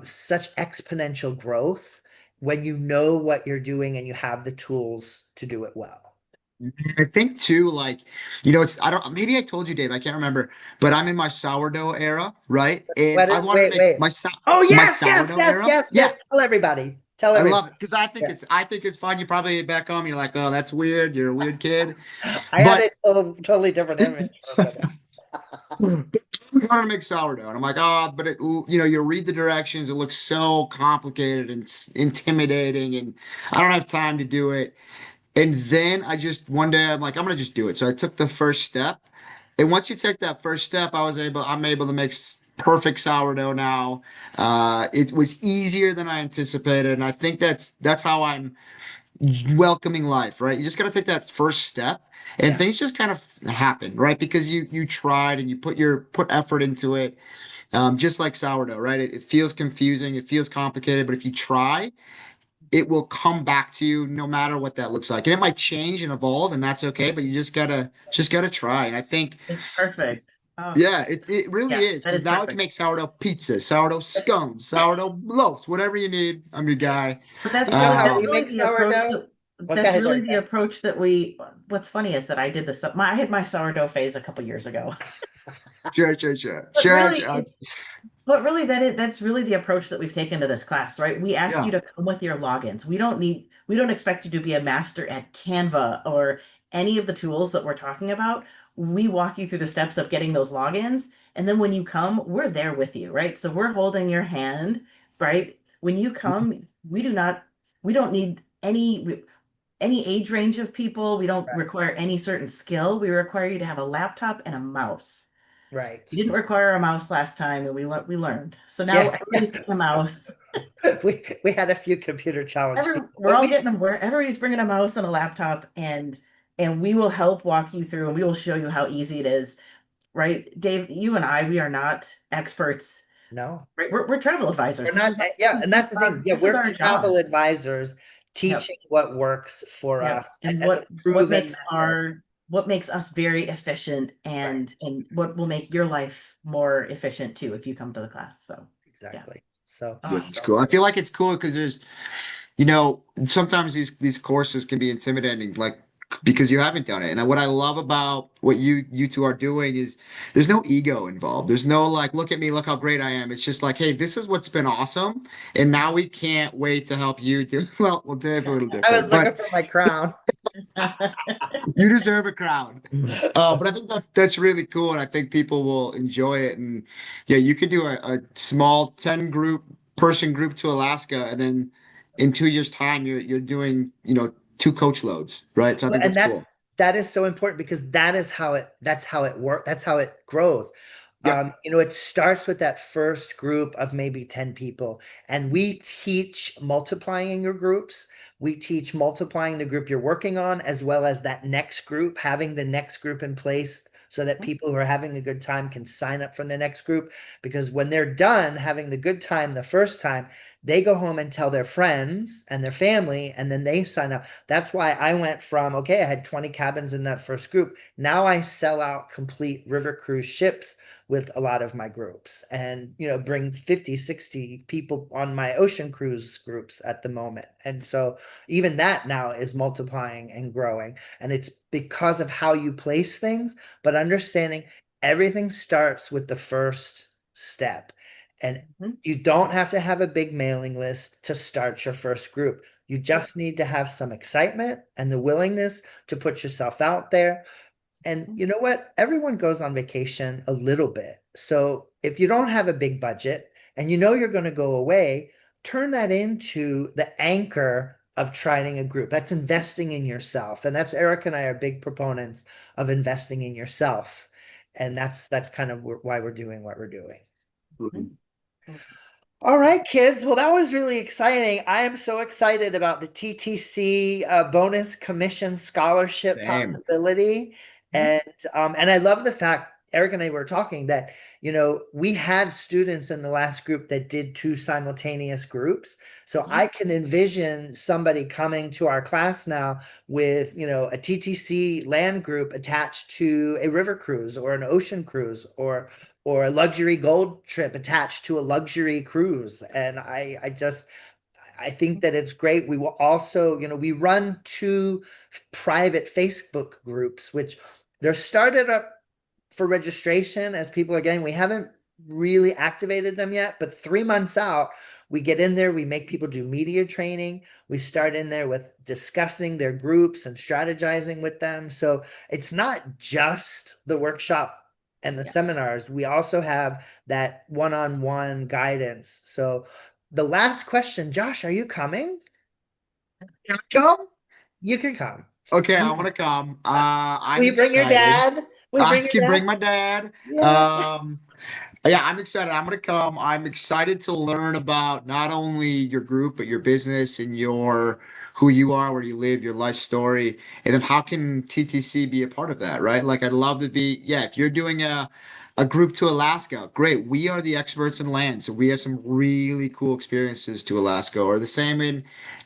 such exponential growth when you know what you're doing and you have the tools to do it well. I think too, like, I don't, maybe I told you, Dave, I can't remember, but I'm in my sourdough era, right? And What I is, wanted to wait, make wait. Oh, my yes, yes, sourdough yes, era. yes, Yeah, yes. Tell everybody. Tell I everybody. love it because Yeah. I think it's fun. You probably back home, you're like, oh, that's weird. You're a weird kid. I had But a totally different image for a minute. I'm trying to make sourdough, and I'm like, oh, but you read the directions. It looks so complicated and intimidating, and I don't have time to do it. And then one day I'm like, I'm gonna just do it. So I took the first step. And once you take that first step, I'm able to make perfect sourdough now. It was easier than I anticipated. And I think that's how I'm welcoming life, right? You just got to take that first step and Yeah. things just kind of happen, right? Because you tried and you put effort into it. Just like sourdough, right? It feels confusing. It feels complicated, but if you try, it will come back to you no matter what that looks like. And it might change and evolve, and that's okay, but you just gotta try. And I think, It's perfect. Oh, yeah, it really yeah, is, that because is now I can perfect. make sourdough pizza, sourdough That's, scones, sourdough loaves, whatever you need. I'm your guy. but that's You know how that's we Um, really make the approach sourdough? that Well, go that's ahead, really Erica. the approach that we. What's funny is that I did this. I had my sourdough phase a couple years ago, sure, sure, sure, but sure, really sure. that's really the approach that we've taken to this class, right? We ask you Yeah. to come with your logins. We don't expect you to be a master at Canva or any of the tools that we're talking about. We walk you through the steps of getting those logins, and then when you come, we're there with you, right? So we're holding your hand, right? When you come, we don't need any age range of people. We don't Right. require any certain skill. We require you to have a laptop and a mouse. Right. We didn't require a mouse last time, and we learned. So now Yeah. everybody's getting a mouse. We had a few computer challenge people, We're but all we getting them. Where everybody's bringing a mouse and a laptop, and we will help walk you through, and we will show you how easy it is. Right, Dave? You and I, we are not experts. no. Right? We're travel We're advisors. not, yeah, and that's the thing. Yeah, This is we're our travel job. advisors Yep. teaching what works for Yep. us And as a proven method. what makes us very efficient, Right. and what will make your life more efficient too if you come to the class. So yeah. Exactly. So, Oh, It's cool. I feel like it's cool because sometimes these courses can be intimidating, like because you haven't done it. And what I love about what you two are doing is there's no ego involved. There's no like, look at me, look how great I am. It's just like, hey, this is what's been awesome, and now we can't wait to help you do. Well, we'll do it a little I was different, looking but for my crown. you deserve a crown. But I think that's really cool, and I think people will enjoy it. And yeah, you could do a small 10 person group to Alaska, and then in 2 years' time, you're doing 2 coach loads, right? So I Well, think and that's cool. that is so important because that's how it works. That's how it grows. Yep. It starts with that first group of maybe 10 people, and we teach multiplying your groups. We teach multiplying the group you're working on, as well as that next group, having the next group in place so that people who are having a good time can sign up for the next group. Because when they're done having the good time the first time, they go home and tell their friends and their family, and then they sign up. That's why I went from, okay, I had 20 cabins in that first group. Now I sell out complete river cruise ships with a lot of my groups, and bring 50, 60 people on my ocean cruise groups at the moment. And so even that now is multiplying and growing, and it's because of how you place things, but understanding everything starts with the first step. And you don't have to have a big mailing list to start your first group. You just need to have some excitement and the willingness to put yourself out there. And you know what? Everyone goes on vacation a little bit. So if you don't have a big budget and you're going to go away, turn that into the anchor of trying a group. That's investing in yourself. And that's Eric and I are big proponents of investing in yourself. And that's kind of why we're doing what we're doing. All right, kids. Well, that was really exciting. I am so excited about the TTC bonus commission scholarship Same. possibility. And I love the fact Eric and I were talking that, we had students in the last group that did 2 simultaneous groups. So I can envision somebody coming to our class now with, a TTC land group attached to a river cruise or an ocean cruise, or a luxury gold trip attached to a luxury cruise. And I think that it's great. We will also, we run 2 private Facebook groups, which they're started up for registration as people are getting. We haven't really activated them yet, but 3 months out, we get in there, we make people do media training. We start in there with discussing their groups and strategizing with them. So it's not just the workshop and the seminars. We also have that one-on-one guidance. So the last question, Josh, are you coming? Can I come? You can come. Okay, I want to come. I'm Will you bring your excited. dad? Will you I bring your can bring dad? my dad. Yeah. Yeah, I'm excited. I'm gonna come. I'm excited to learn about not only your group, but your business and your who you are, where you live, your life story, and then how can TTC be a part of that, right? Like I'd love to be, yeah, if you're doing a group to Alaska, great. We are the experts in land, so we have some really cool experiences to Alaska, or the same in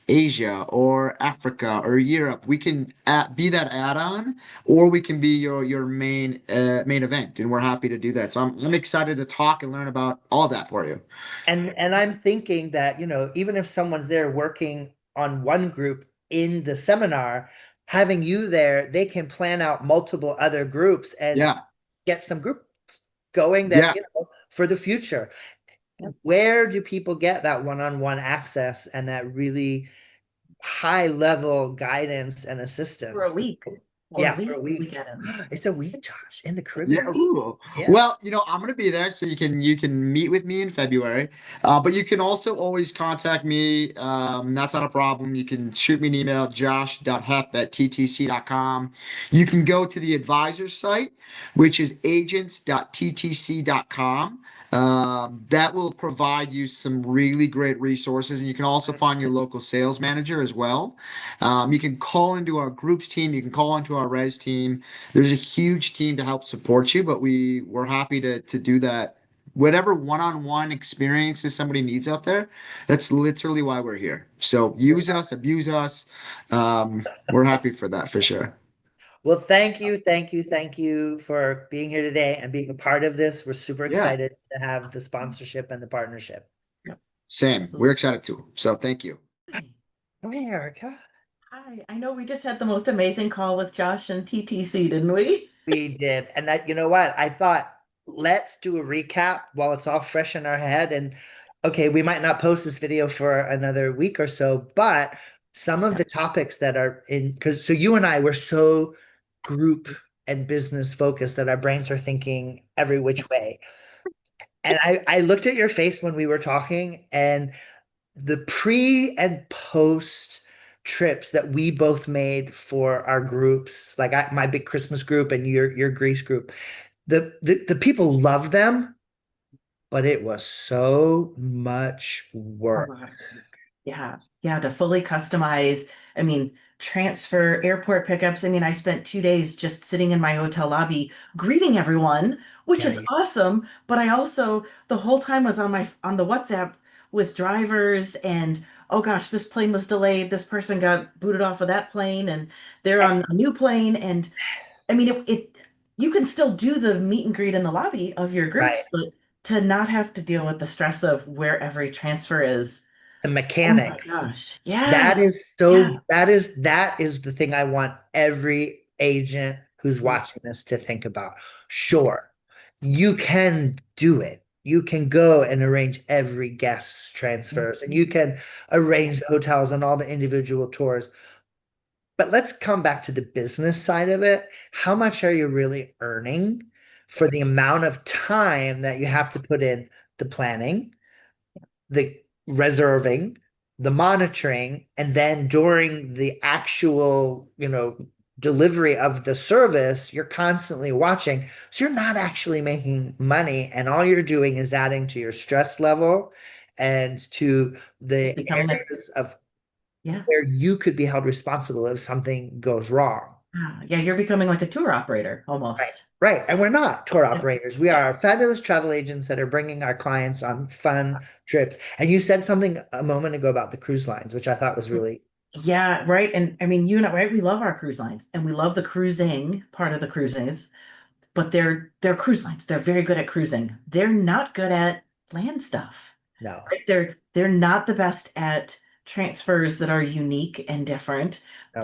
Asia or Africa or Europe. We can be that add-on, or we can be your main event, and we're happy to do that. So I'm excited to talk and learn about all of that for you. And I'm thinking that, even if someone's there working on one group in the seminar, having you there, they can plan out multiple other groups and Yeah, get some groups going that, yeah. for the future. Where do people get that one-on-one access and that really high level guidance and assistance? For a week. Yeah, for a We week. get him. It's a week, Josh, in the Yeah. Caribbean. Ooh. Yeah. Well, I'm gonna be there, so you can meet with me in February. But you can also always contact me. That's not a problem. You can shoot me an email, josh.hepp@ttc.com. You can go to the advisor site, which is agents.ttc.com. That will provide you some really great resources, and you can also find your local sales manager as well. You can call into our groups team. You can call into our res team. There's a huge team to help support you, but we're happy to do that. Whatever one-on-one experiences somebody needs out there, that's literally why we're here. So use us, abuse us. We're happy for that for sure. Well, thank you for being here today and being a part of this. We're super Yeah, excited to have the sponsorship and the partnership. same. We're excited too. So thank you. Come here, Erica. Hi, I know we just had the most amazing call with Josh and TTC, didn't we? We did. And that, you know what? I thought, let's do a recap while it's all fresh in our head. And okay, we might not post this video for another week or so, but some of the topics that are in, because so you and I were so group and business focused that our brains are thinking every which way. And I looked at your face when we were talking, and the pre and post trips that we both made for our groups, like my big Christmas group and your Greece group, the people loved them, but it was so much work. Yeah, to fully customize. I mean, transfer, airport pickups. I mean, I spent 2 days just sitting in my hotel lobby greeting everyone, which Yeah, is awesome. But I also the whole time was on the WhatsApp with drivers and oh gosh, this plane was delayed. This person got booted off of that plane and they're on a new plane. And I mean, it you can still do the meet and greet in the lobby of your right. groups, but to not have to deal with the stress of where every transfer is. The Oh my mechanics. gosh. Yeah. That is Yeah. so, that is the thing I want every agent who's watching this to think about. Sure, you can do it. You can go and arrange every guest's transfers and you can arrange the hotels and all the individual tours. But let's come back to the business side of it. How much are you really earning for the amount of time that you have to put in the planning, the reserving, the monitoring, and then during the actual, delivery of the service, you're constantly watching. So you're not actually making money, and all you're doing is adding to your stress level and to It's the becoming a areas of yeah. where you could be held responsible if something goes wrong. Yeah, you're becoming like a tour operator Right. almost. Right. And we're not tour Yeah. operators. We are fabulous travel agents that are bringing our clients on fun trips. And you said something a moment ago about the cruise lines, which I thought was really, Yeah, right. And I mean, you know, right? We love our cruise lines and we love the cruising part of the cruises, but they're cruise lines. They're very good at cruising. They're not good at land stuff. no, Right? They're not the best at transfers that are unique and different. no,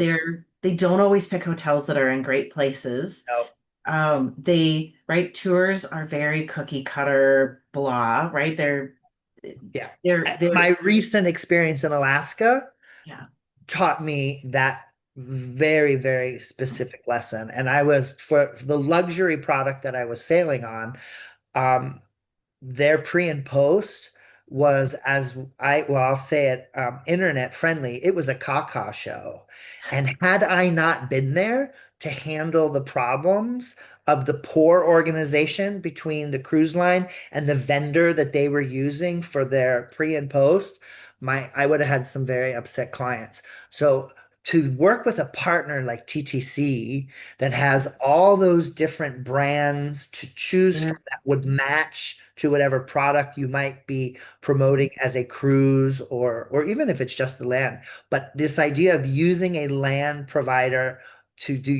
They don't always pick hotels that are in great places. no. They right tours are very cookie cutter blah, right? Yeah. They're My recent experience in Alaska yeah. taught me that very, very specific lesson. And I was, for the luxury product that I was sailing on, um, their pre and post was, I'll say it, internet friendly. It was a caca show. And had I not been there to handle the problems of the poor organization between the cruise line and the vendor that they were using for their pre and post, I would have had some very upset clients. So to work with a partner like TTC that has all those different brands to choose Yeah. from that would match to whatever product you might be promoting as a cruise, or even if it's just the land. But this idea of using a land provider to do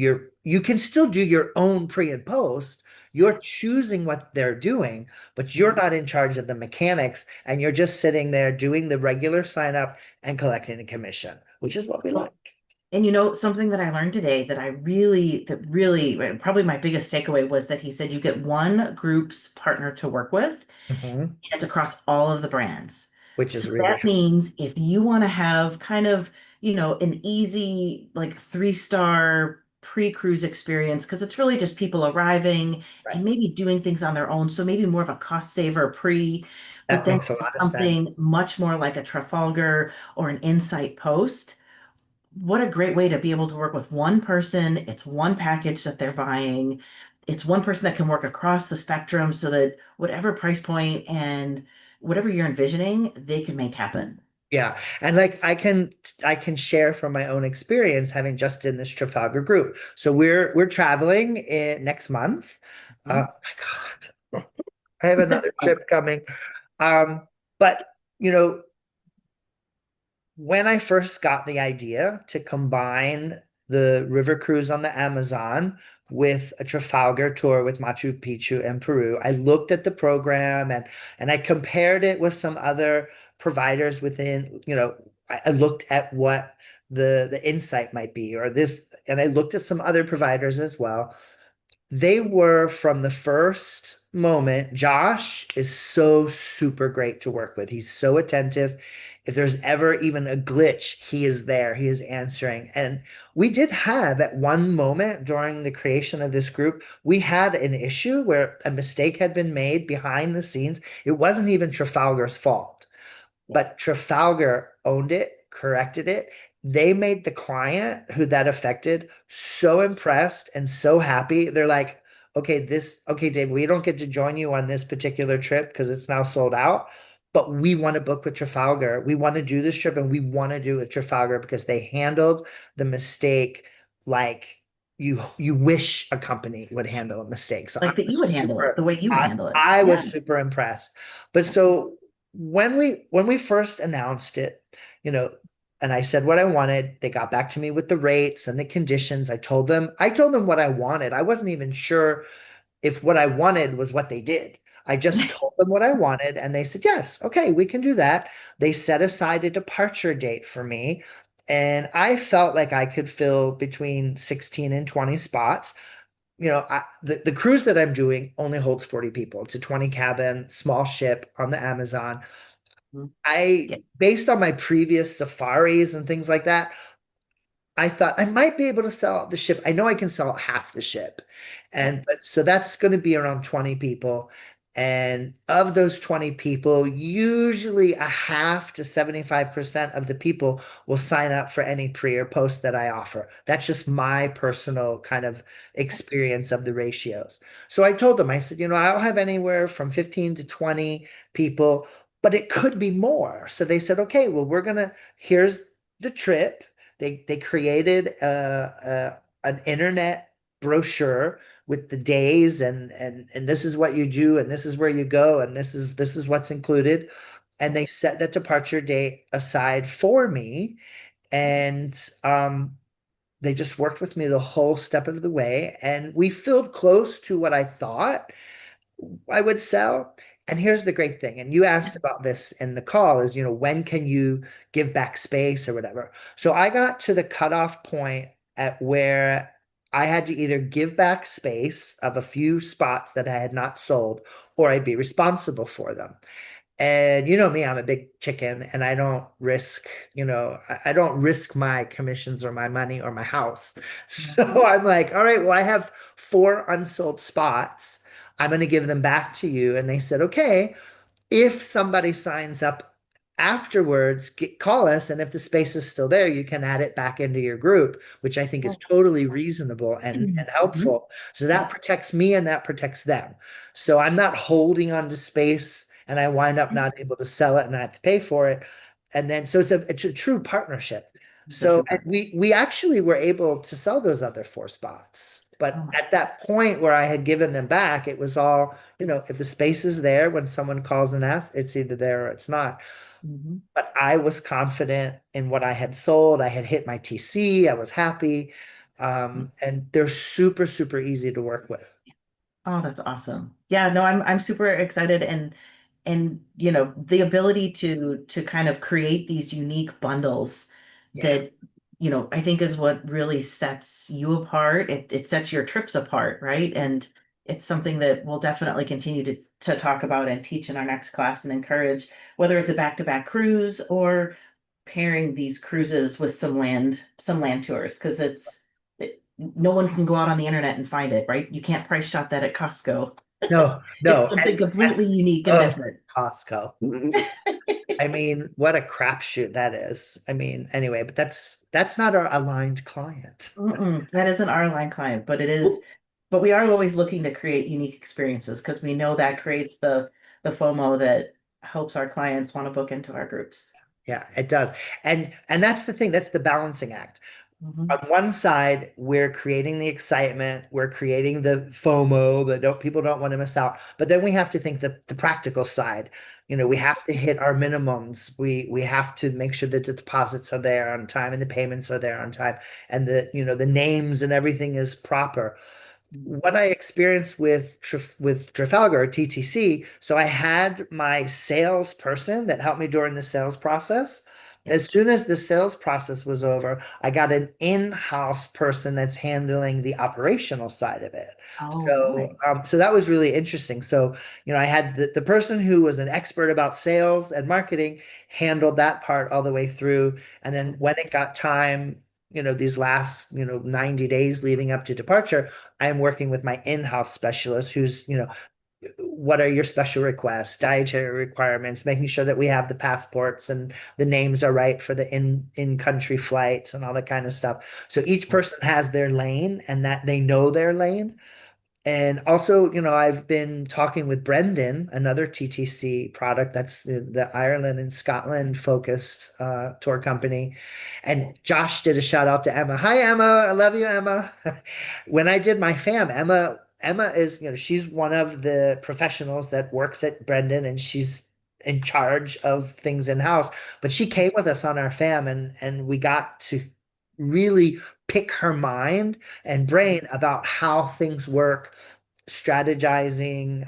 you can still do your own pre and post. You're choosing what they're doing, but you're not in charge of the mechanics, and you're just sitting there doing the regular sign up and collecting the commission, which is what we like. Well, and you know, something that I learned today that really, probably my biggest takeaway was that he said you get one group's partner to work with, Mhm. and it's across all of the brands. Which So is really that means if you want to have kind of, you know, an easy, like 3-star pre-cruise experience, because it's really just people arriving right. and maybe doing things on their own. So maybe more of a cost saver pre, but That then makes a lot of something sense. much more like a Trafalgar or an Insight Post. What a great way to be able to work with one person. It's one package that they're buying. It's one person that can work across the spectrum so that whatever price point and whatever you're envisioning, they can make happen. Yeah. And like I can share from my own experience having just in this Trafalgar group. So we're traveling next month. Mhm. My God, I have another trip coming. Um, but you know, when I first got the idea to combine the river cruise on the Amazon with a Trafalgar tour with Machu Picchu and Peru, I looked at the program and I compared it with some other providers within, I looked at what the insight might be or this, and I looked at some other providers as well. They were from the first moment. Josh is so super great to work with. He's so attentive. If there's ever even a glitch, he is there. He is answering. And we did have at one moment during the creation of this group, we had an issue where a mistake had been made behind the scenes. It wasn't even Trafalgar's fault. But Trafalgar owned it, corrected it. They made the client who that affected so impressed and so happy. They're like, okay, Dave, we don't get to join you on this particular trip because it's now sold out. but we want to book with Trafalgar. We want to do this trip and we want to do it with Trafalgar because they handled the mistake like you wish a company would handle a mistake. So Like that you would handle it the way you would handle it. I Yeah. was super impressed. But Nice. so when we first announced it, you know, and I said what I wanted, they got back to me with the rates and the conditions. I told them what I wanted. I wasn't even sure if what I wanted was what they did. I just told them what I wanted, and they said, yes, okay, we can do that. They set aside a departure date for me, and I felt like I could fill between 16 and 20 spots. The cruise that I'm doing only holds 40 people. It's a 20 cabin, small ship on the Amazon. Mhm. Yeah. Based on my previous safaris and things like that, I thought I might be able to sell out the ship. I know I can sell out half the ship. Yeah. But so that's going to be around 20 people. And of those 20 people, usually a half to 75% of the people will sign up for any pre or post that I offer. That's just my personal kind of experience of the ratios. So I told them, I said, I'll have anywhere from 15 to 20 people, but it could be more. So they said, okay, well, here's the trip. They created an internet brochure with the days and this is what you do and this is where you go and this is what's included. And they set that departure date aside for me. And they just worked with me the whole step of the way. And we filled close to what I thought I would sell. And here's the great thing, and you asked about this in the call, is, when can you give back space or whatever? So I got to the cutoff point at where I had to either give back space of a few spots that I had not sold, or I'd be responsible for them. And you know me, I'm a big chicken and I don't risk, I don't risk my commissions or my money or my house. So I'm like, all right, well, I have 4 unsold spots. I'm going to give them back to you. And they said, okay, if somebody signs up afterwards, call us. And if the space is still there, you can add it back into your group, which I think is totally reasonable and Mhm. helpful. So Yeah. that protects me and that protects them. So I'm not holding on to space and I wind up not able to sell it and I have to pay for it. And then, so it's a true partnership. It's a So true and part. we actually were able to sell those other 4 spots. Oh But my. at that point where I had given them back, it was all, if the space is there when someone calls and asks, it's either there or it's not. Mhm. But I was confident in what I had sold. I had hit my TC. I was happy. And they're super, super easy to work with. Oh, that's awesome. Yeah, no, I'm super excited and the ability to kind of create these unique bundles Yeah. that I think is what really sets you apart. It sets your trips apart, right? And it's something that we'll definitely continue to talk about and teach in our next class and encourage, whether it's a back-to-back cruise or pairing these cruises with some land tours, because no one can go out on the internet and find it, right? You can't price shop that at Costco. No, It's no. something completely unique and Oh, different. Costco. I mean, what a crapshoot that is. I mean, anyway, but that's not our aligned client. That isn't our line client, but it is, but we are always looking to create unique experiences because we know that creates the FOMO that helps our clients want to book into our groups. Yeah, it does. And that's the thing, that's the balancing act. On Mhm. one side, we're creating the excitement, we're creating the FOMO that people don't want to miss out. But then we have to think the practical side. We have to hit our minimums. We have to make sure that the deposits are there on time and the payments are there on time and the names and everything is proper. What I experienced with Trafalgar TTC, so I had my salesperson that helped me during the sales process. Yeah. As soon as the sales process was over, I got an in-house person that's handling the operational side of it. Oh, So, nice. so that was really interesting. So, I had the person who was an expert about sales and marketing handled that part all the way through. And then when it got time, these last, 90 days leading up to departure, I am working with my in-house specialist who's, what are your special requests, dietary requirements, making sure that we have the passports and the names are right for the in-country flights and all that kind of stuff. So each person has their lane and that they know their lane. And also, I've been talking with Brendan, another TTC product that's the Ireland and Scotland focused tour company. And Josh did a shout out to Emma. Hi, Emma. I love you, Emma. When I did my fam, Emma is, she's one of the professionals that works at Brendan, and she's in charge of things in house. But she came with us on our fam, and we got to really pick her mind and brain about how things work, strategizing,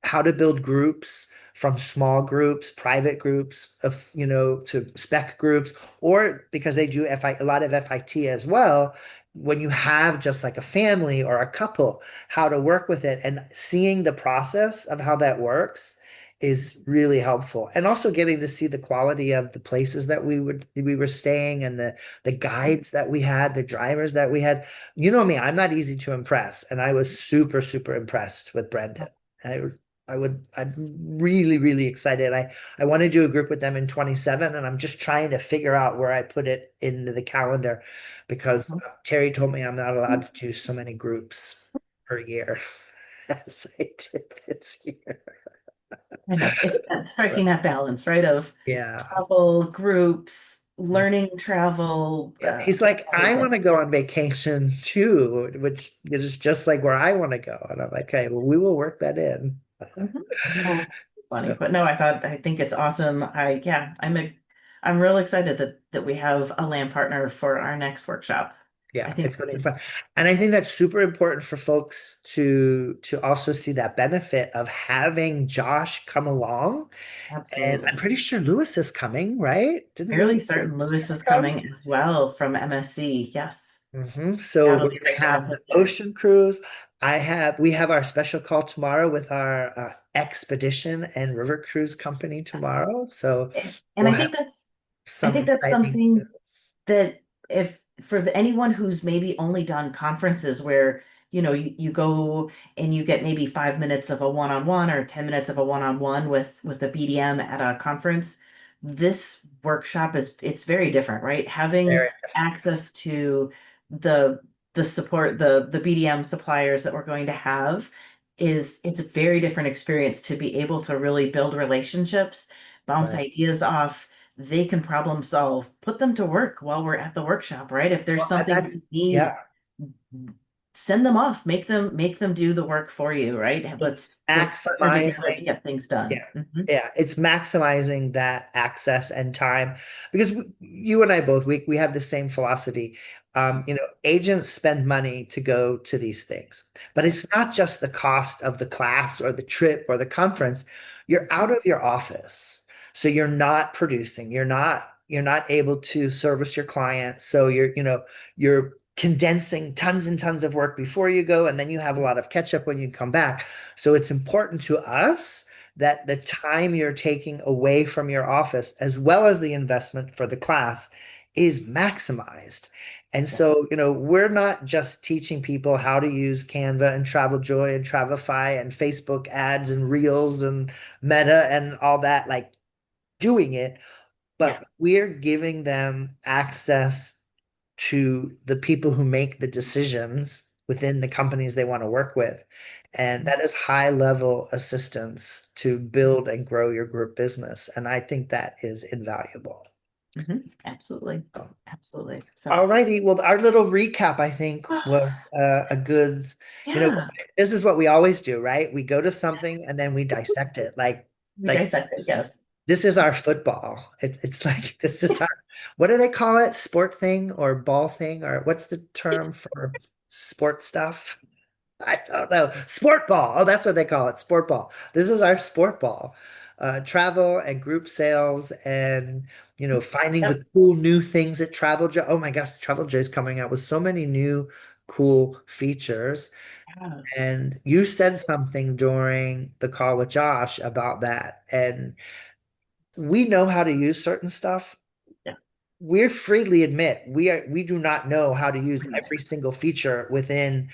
how to build groups from small groups, private groups of, to spec groups, or because they do a lot of FIT as well. When you have just like a family or a couple, how to work with it and seeing the process of how that works is really helpful. And also getting to see the quality of the places that we were staying, and the guides that we had, the drivers that we had. You know me, I'm not easy to impress, and I was super, super impressed with Brendan. I I'm really, really excited. I want to do a group with them in 27, and I'm just trying to figure out where I put it into the calendar, because Terry told me I'm not allowed to do so many groups per year as I did this year. I know it's striking that balance, right? Of Yeah. travel, groups, learning travel, Yeah. He's like, I want everything. to go on vacation too, which is just like where I want to go. And I'm like, okay, well, we will work that in. Mhm. Oh, funny, So but no, I think it's awesome. Yeah, I'm real excited that we have a land partner for our next workshop. I yeah, think it's going this to be fun. is And I think that's super important for folks to also see that benefit of having Josh come along. And I'm absolutely pretty sure Lewis is coming, right? Didn't fairly Lewis say he certain was Lewis going is to come? coming as well from MSC. Yes, So that'll we're be gonna great to have have him the there. ocean cruise. We have our special call tomorrow with our expedition and river cruise company Yes, tomorrow. So and we'll I have think that's I some think that's exciting something news. that if for anyone who's maybe only done conferences where you go and you get maybe 5 minutes of a one-on-one or 10 minutes of a one-on-one with a BDM at a conference, this workshop is it's very different, right? Having Very access to the support, the BDM suppliers that we're going to have it's a very different experience to be able to really build relationships, bounce right. ideas off. They can problem solve, put them to work while we're at the workshop, right? If there's Well, something that's you need, yeah. send them off, make them do the work for you, right? It's Let's partner together to maximizing. get things done. Yeah. Mhm. Yeah, it's maximizing that access and time, because you and I both, we have the same philosophy. Agents spend money to go to these things, but it's not just the cost of the class or the trip or the conference. You're out of your office. So you're not producing. You're not able to service your clients. So you're condensing tons and tons of work before you go, and then you have a lot of catch up when you come back. So it's important to us that the time you're taking away from your office, as well as the investment for the class, is maximized. And Yeah. so, we're not just teaching people how to use Canva and TravelJoy and Travefy and Facebook ads and Reels and Meta and all that, like doing it, Yeah. but we're giving them access to the people who make the decisions within the companies they want to work with. And that is high level assistance to build and grow your group business. And I think that is invaluable. Absolutely. So, Absolutely. So, all righty. Well, our little recap, I think, was a good, you know, yeah, this is what we always do, right? We go to something and then we dissect it. we Like dissect it. Yes. this is our football. It's like this is our, what do they call it? Sport thing or ball thing, or what's the term for sport stuff? I don't know. Sport ball. Oh, that's what they call it. Sport ball. This is our sport ball. Travel and group sales, and finding Yep. the cool new things at Travel Joe. Oh my gosh, Travel Joe is coming out with so many new cool features. Yeah. And you said something during the call with Josh about that. And we know how to use certain stuff. Yeah. We freely admit we do not know how to use every single feature within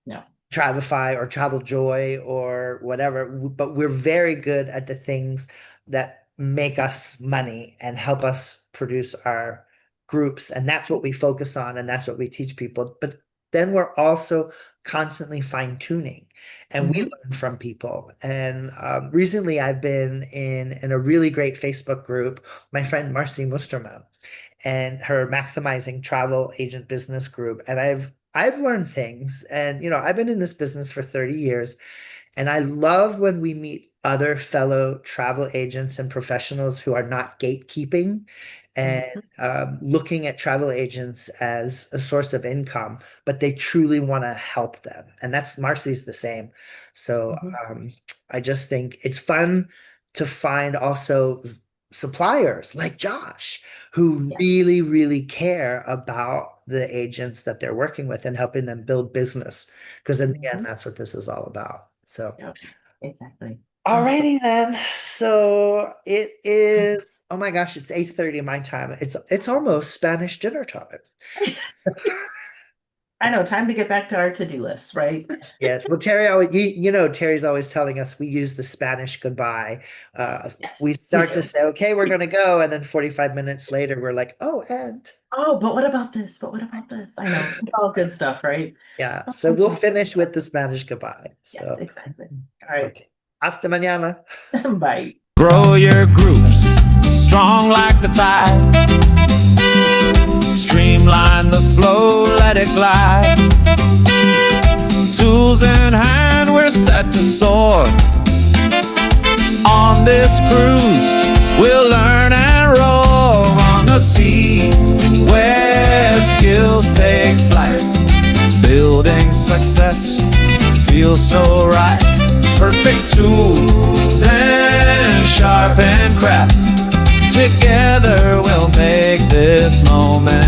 No. Travefy or Travel Joy or whatever, but we're very good at the things that make us money and help us produce our groups. And that's what we focus on, and that's what we teach people. But then we're also constantly fine-tuning, and we Mhm. learn from people. And recently I've been in a really great Facebook group, my friend Marcy Musterman and her Maximizing Travel Agent Business group. And I've learned things, and I've been in this business for 30 years, and I love when we meet other fellow travel agents and professionals who are not gatekeeping and Mhm. looking at travel agents as a source of income, but they truly want to help them. And that's Marcy's the same. So Mhm. I just think it's fun to find also suppliers like Josh who Yeah. really, really care about the agents that they're working with and helping them build business. Because in the end, Mhm. that's what this is all about. So, Yep. Exactly. Awesome. alrighty then. So it is, oh my gosh, it's 8:30 my time. It's almost Spanish dinner time. I know, time to get back to our to-do list, right? Yes. Well, Terry always, Terry's always telling us we use the Spanish goodbye. We Yes, we start to do. say, okay, we're gonna go, and then 45 minutes later, we're like, oh, and Oh, but what about this? But what about this? I know. It's all good stuff, right? yeah. So All we'll good finish stuff. with the Spanish goodbye. Yes, So, exactly. All right. okay. Hasta mañana. Bye. Grow your groups strong like the tide. Streamline the flow, let it glide. Tools in hand, we're set to soar. On this cruise, we'll learn and roar on the sea where skills take flight. Building success feels so right. Perfect tools and sharpened craft. Together we'll make this moment